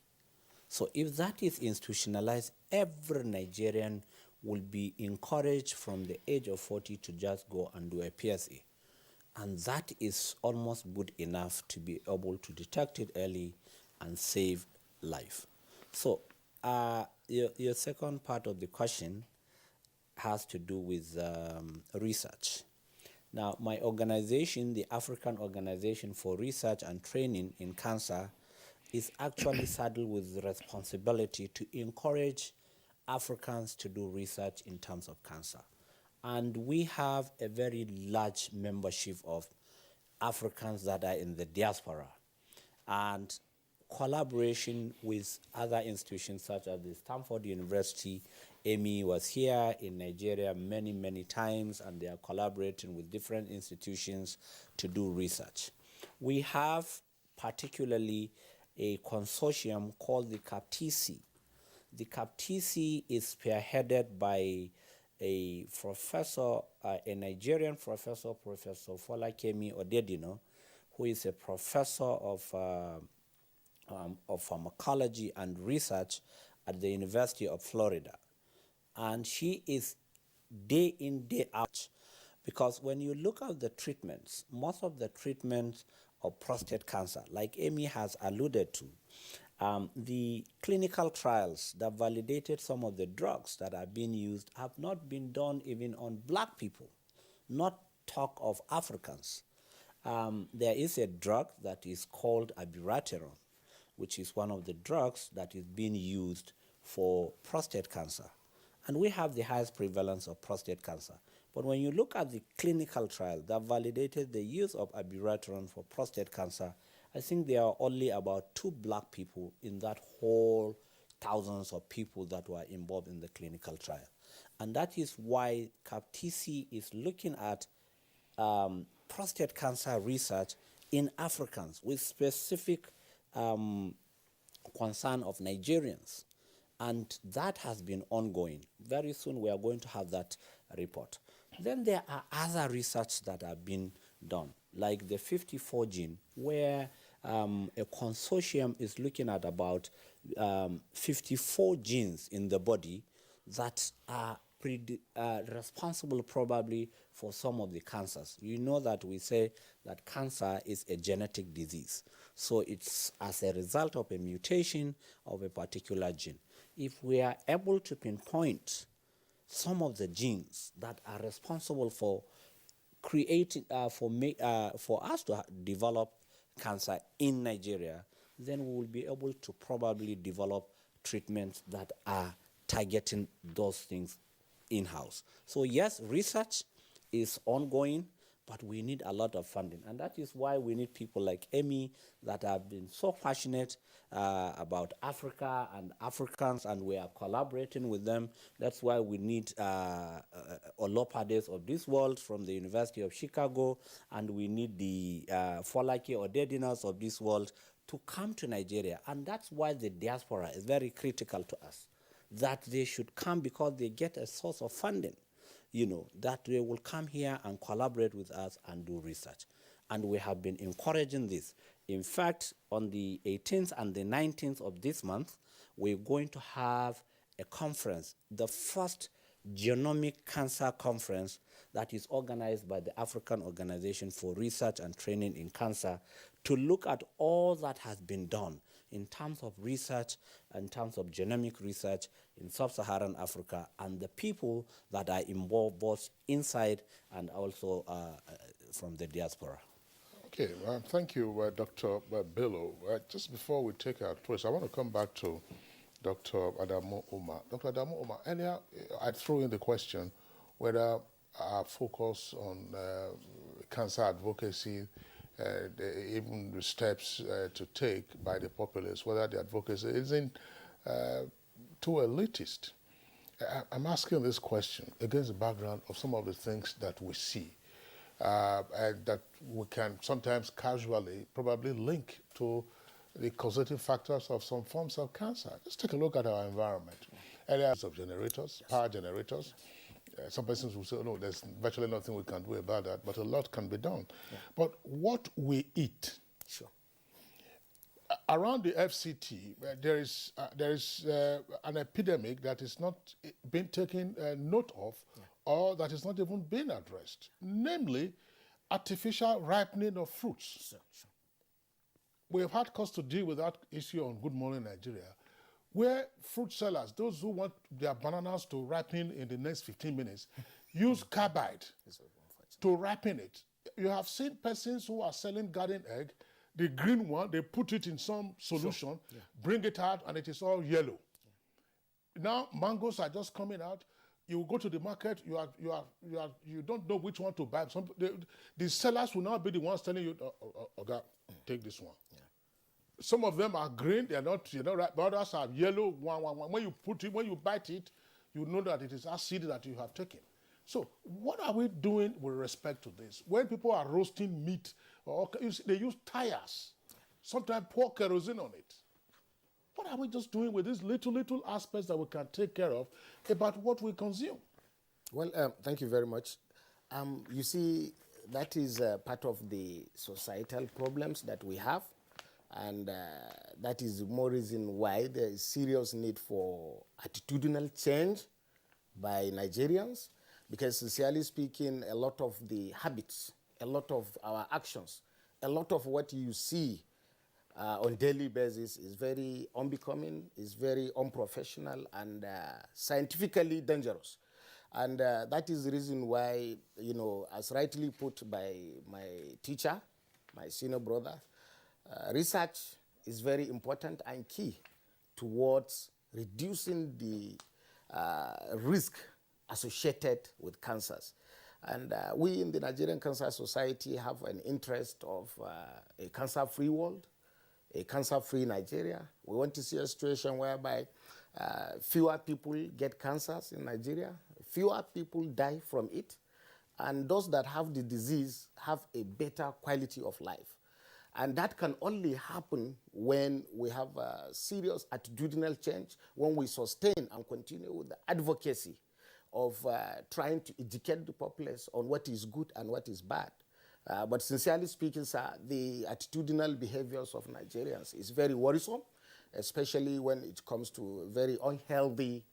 So if that is institutionalized, every Nigerian will be encouraged from the age of 40 to just go and do a PSA. And that is almost good enough to be able to detect it early and save life. So your second part of the question has to do with research. Now, my organization, the African Organization for Research and Training in Cancer, is actually saddled with the responsibility to encourage Africans to do research in terms of cancer. And we have a very large membership of Africans that are in the diaspora. And collaboration with other institutions such as the Stanford University. Amy was here in Nigeria many, many times, and they are collaborating with different institutions to do research. We have particularly a consortium called the CAPTC. The CAPTC is spearheaded by a professor, a Nigerian professor, Professor Folakemi Odedino, who is a professor of pharmacology and research at the University of Florida. And she is day in, day out, because when you look at the treatments, most of the treatments of prostate cancer, like Amy has alluded to, the clinical trials that validated some of the drugs that are being used have not been done even on black people, not talk of Africans. There is a drug that is called abiraterone, which is one of the drugs that is being used for prostate cancer. And we have the highest prevalence of prostate cancer. But when you look at the clinical trial that validated the use of abiraterone for prostate cancer, I think there are only about 2 black people in that whole thousands of people that were involved in the clinical trial. And that is why CAPTC is looking at prostate cancer research in Africans with specific concern of Nigerians. And that has been ongoing. Very soon we are going to have that report. Then there are other research that have been done, like the 54 gene, where a consortium is looking at about 54 genes in the body that are responsible probably for some of the cancers. You know that we say that cancer is a genetic disease. So it's as a result of a mutation of a particular gene. If we are able to pinpoint some of the genes that are responsible for creating, for us to develop cancer in Nigeria, then we will be able to probably develop treatments that are targeting those things in-house. So yes, research is ongoing, but we need a lot of funding. And that is why we need people like Amy that have been so passionate about Africa and Africans, and we are collaborating with them. That's why we need Olopades of this world from the University of Chicago, and we need the Folake Odedinas of this world to come to Nigeria. And that's why the diaspora is very critical to us, that they should come because they get a source of funding, you know, that they will come here and collaborate with us and do research. and we have been encouraging this. In fact, on the 18th and the 19th of this month, we're going to have a conference, the first genomic cancer conference that is organized by the African Organization for Research and Training in Cancer, to look at all that has been done in terms of research, in terms of genomic research in sub-Saharan Africa, and the people that are involved both inside and also from the diaspora. Okay, thank you, Dr. Bello. Just before we take our choice, I want to come back to Dr. Adamu Umar. Dr. Adamu Umar, earlier I threw in the question whether our focus on cancer advocacy, even the steps to take by the populace, whether the advocacy isn't too elitist. I'm asking this question against the background of some of the things that we see and that we can sometimes casually probably link to the causative factors of some forms of cancer. Let's take a look at our environment. Areas of generators, power generators. Some persons will say, oh, no, there's virtually nothing we can do about that, but a lot can be done. Yeah. But what we eat, sure. Around the FCT, there is an epidemic that is not being taken note of, or that is not even being addressed, namely artificial ripening of fruits. Sure. We have had cause to deal with that issue on Good Morning Nigeria, where fruit sellers, those who want their bananas to ripen in the next 15 minutes, use carbide to ripen it. You have seen persons who are selling garden egg, the green one, they put it in some solution, bring it out, and it is all yellow. Now mangoes are just coming out. You go to the market, you don't know which one to buy. The sellers will now be the ones telling you, okay, take this one. Yeah. Some of them are green, they're not right, but others are yellow. When you put it, when you bite it, you know that it is acid that you have taken. So what are we doing with respect to this? When people are roasting meat, they use tires, sometimes pour kerosene on it. What are we just doing with these little aspects that we can take care of about what we consume? Well, thank you very much. You see, that is part of the societal problems that we have, and that is more reason why there is serious need for attitudinal change by Nigerians, because sincerely speaking, a lot of the habits, a lot of our actions, a lot of what you see on daily basis is very unbecoming, is very unprofessional, and scientifically dangerous. And that is the reason why, as rightly put by my teacher, my senior brother, research is very important and key towards reducing the risk associated with cancers. And we in the Nigerian Cancer Society have an interest of a cancer-free world, a cancer-free Nigeria. We want to see a situation whereby fewer people get cancers in Nigeria, fewer people die from it, and those that have the disease have a better quality of life. And that can only happen when we have a serious attitudinal change, when we sustain and continue with the advocacy of trying to educate the populace on what is good and what is bad. But sincerely speaking, sir, the attitudinal behaviors of Nigerians is very worrisome, especially when it comes to very unhealthy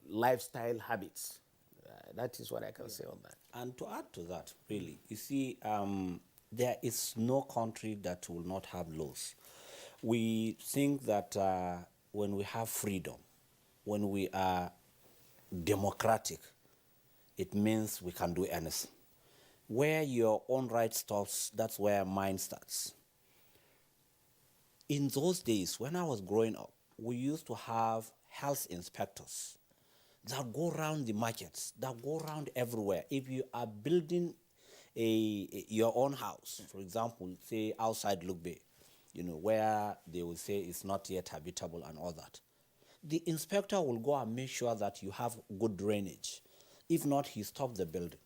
lifestyle habits. That is what I can say on that. And to add to that, really, you see, there is no country that will not have laws. We think that when we have freedom, when we are democratic, it means we can do anything. Where your own right stops, that's where mine starts. In those days, when I was growing up, we used to have health inspectors that go around the markets, that go around everywhere. If you are building your own house, for example, say outside Lugbe, where they will say it's not yet habitable and all that, the inspector will go and make sure that you have good drainage. If not, he stops the building.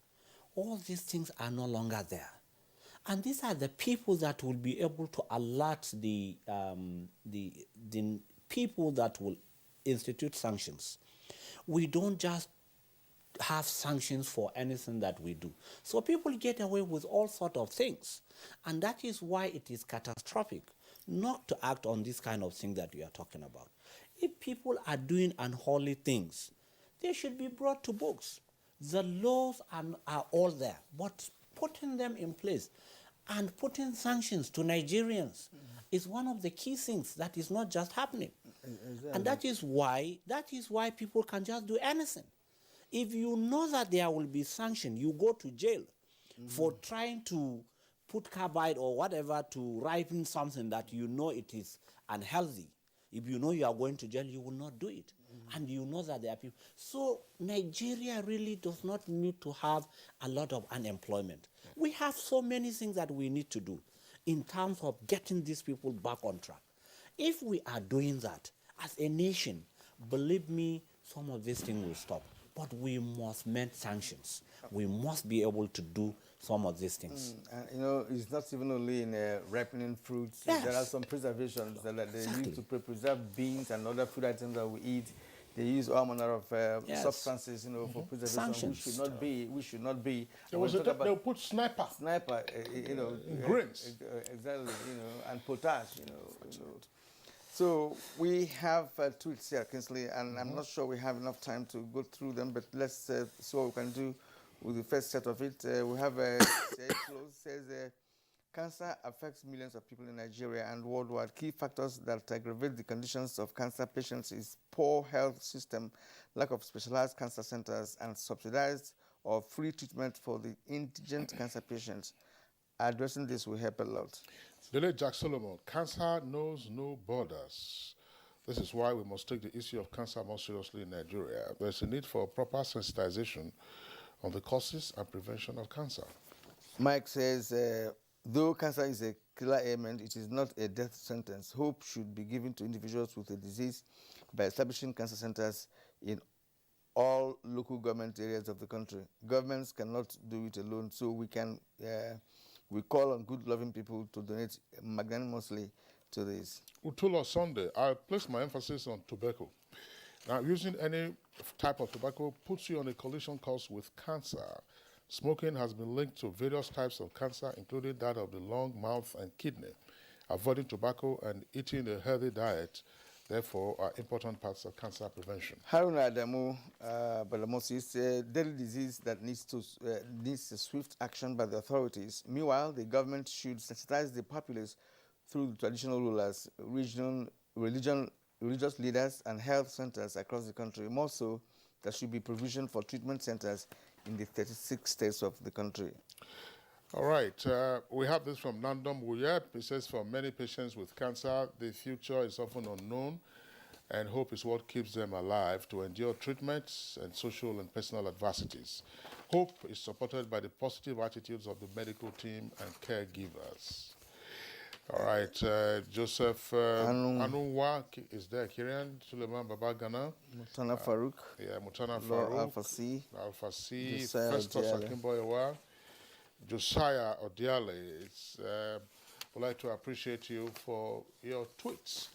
All these things are no longer there. And these are the people that will be able to alert the people that will institute sanctions. We don't just have sanctions for anything that we do. So people get away with all sorts of things. And that is why it is catastrophic not to act on this kind of thing that we are talking about. If people are doing unholy things, they should be brought to books. The laws are all there, but putting them in place and putting sanctions to Nigerians is one of the key things that is not just happening. Exactly. And that is why people can just do anything. If you know that there will be sanction, you go to jail for trying to put carbide or whatever to ripen something that you know it is unhealthy. If you know you are going to jail, you will not do it. And you know that there are people. So Nigeria really does not need to have a lot of unemployment. We have so many things that we need to do in terms of getting these people back on track. If we are doing that as a nation, believe me, some of these things will stop. But we must make sanctions. We must be able to do some of these things. And you know, it's not even only in ripening fruits. Yes. There are some preservations that they use to preserve beans and other food items that we eat. They use all manner of substances, you know, for preservation. Sanctions. We should not be. They'll put sniper. You know, in grains. Exactly, you know, and potash, you know. So we have tweets here, Kingsley, and I'm not sure we have enough time to go through them, but let's see what we can do with the first set of it. We have says cancer affects millions of people in Nigeria and worldwide. Key factors that aggravate the conditions of cancer patients is poor health system, lack of specialized cancer centers, and subsidized or free treatment for the indigent cancer patients. Addressing this will help a lot. The late Jack Solomon, cancer knows no borders. This is why we must take the issue of cancer more seriously in Nigeria. There's a need for proper sensitization on the causes and prevention of cancer. Mike says, though cancer is a killer ailment, it is not a death sentence. Hope should be given to individuals with the disease by establishing cancer centers in all local government areas of the country. Governments cannot do it alone, so we call on good, loving people to donate magnanimously to this. Utulo Sunday, I place my emphasis on tobacco. Now, using any type of tobacco puts you on a collision course with cancer. Smoking has been linked to various types of cancer, including that of the lung, mouth, and kidney. Avoiding tobacco and eating a healthy diet, therefore, are important parts of cancer prevention. Haruna Adamu Balamosi is a deadly disease that needs a swift action by the authorities. Meanwhile, the government should sensitize the populace through the traditional rulers, religious leaders, and health centers across the country. More so, there should be provision for treatment centers in the 36 states of the country. All right, we have this from Nandom Wuyep. It says, for many patients with cancer, the future is often unknown, and hope is what keeps them alive to endure treatments and social and personal adversities. Hope is supported by the positive attitudes of the medical team and caregivers. All right, Joseph Anunwa is there. Kirian Suleiman Babagana. Mutana Farouk. Yeah, Mutana Farouk. Alpha-C. Festus Akimboyewa. Josiah Odiale. We'd like to appreciate you for your tweets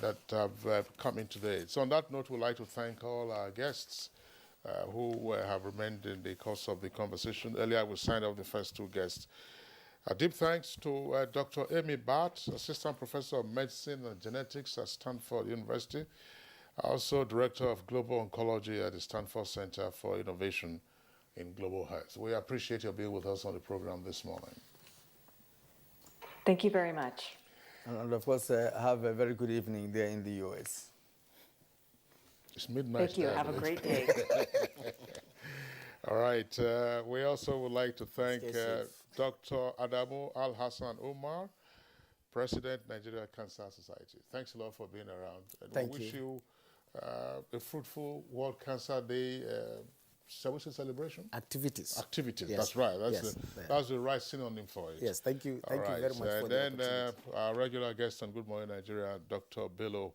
that have come in today. So on that note, we'd like to thank all our guests who have remained in the course of the conversation. Earlier, we signed off the first two guests. A deep thanks to Dr. Amy Barth, Assistant Professor of Medicine and Genetics at Stanford University, also Director of Global Oncology at the Stanford Center for Innovation in Global Health. We appreciate your being with us on the program this morning. Thank you very much. And of course, have a very good evening there in the U.S. It's midnight. Thank you. Have a great day. All right. We also would like to thank Dr. Adamu Al-Hassan Omar, President, Nigeria Cancer Society. Thanks a lot for being around. And we wish you a fruitful World Cancer Day celebration? Activities. Activities, yes. That's right. Yes. That's the right synonym for it. Yes, thank you. Thank you very much for the opportunity. And then our regular guest on Good Morning Nigeria, Dr. Bello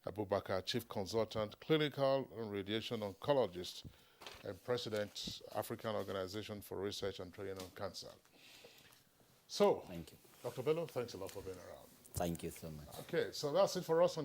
Abubakar, Chief Consultant, Clinical and Radiation Oncologist, and President, African Organization for Research and Training on Cancer. So, thank you. Dr. Bello, thanks a lot for being around. Thank you so much. Okay, so that's it for us on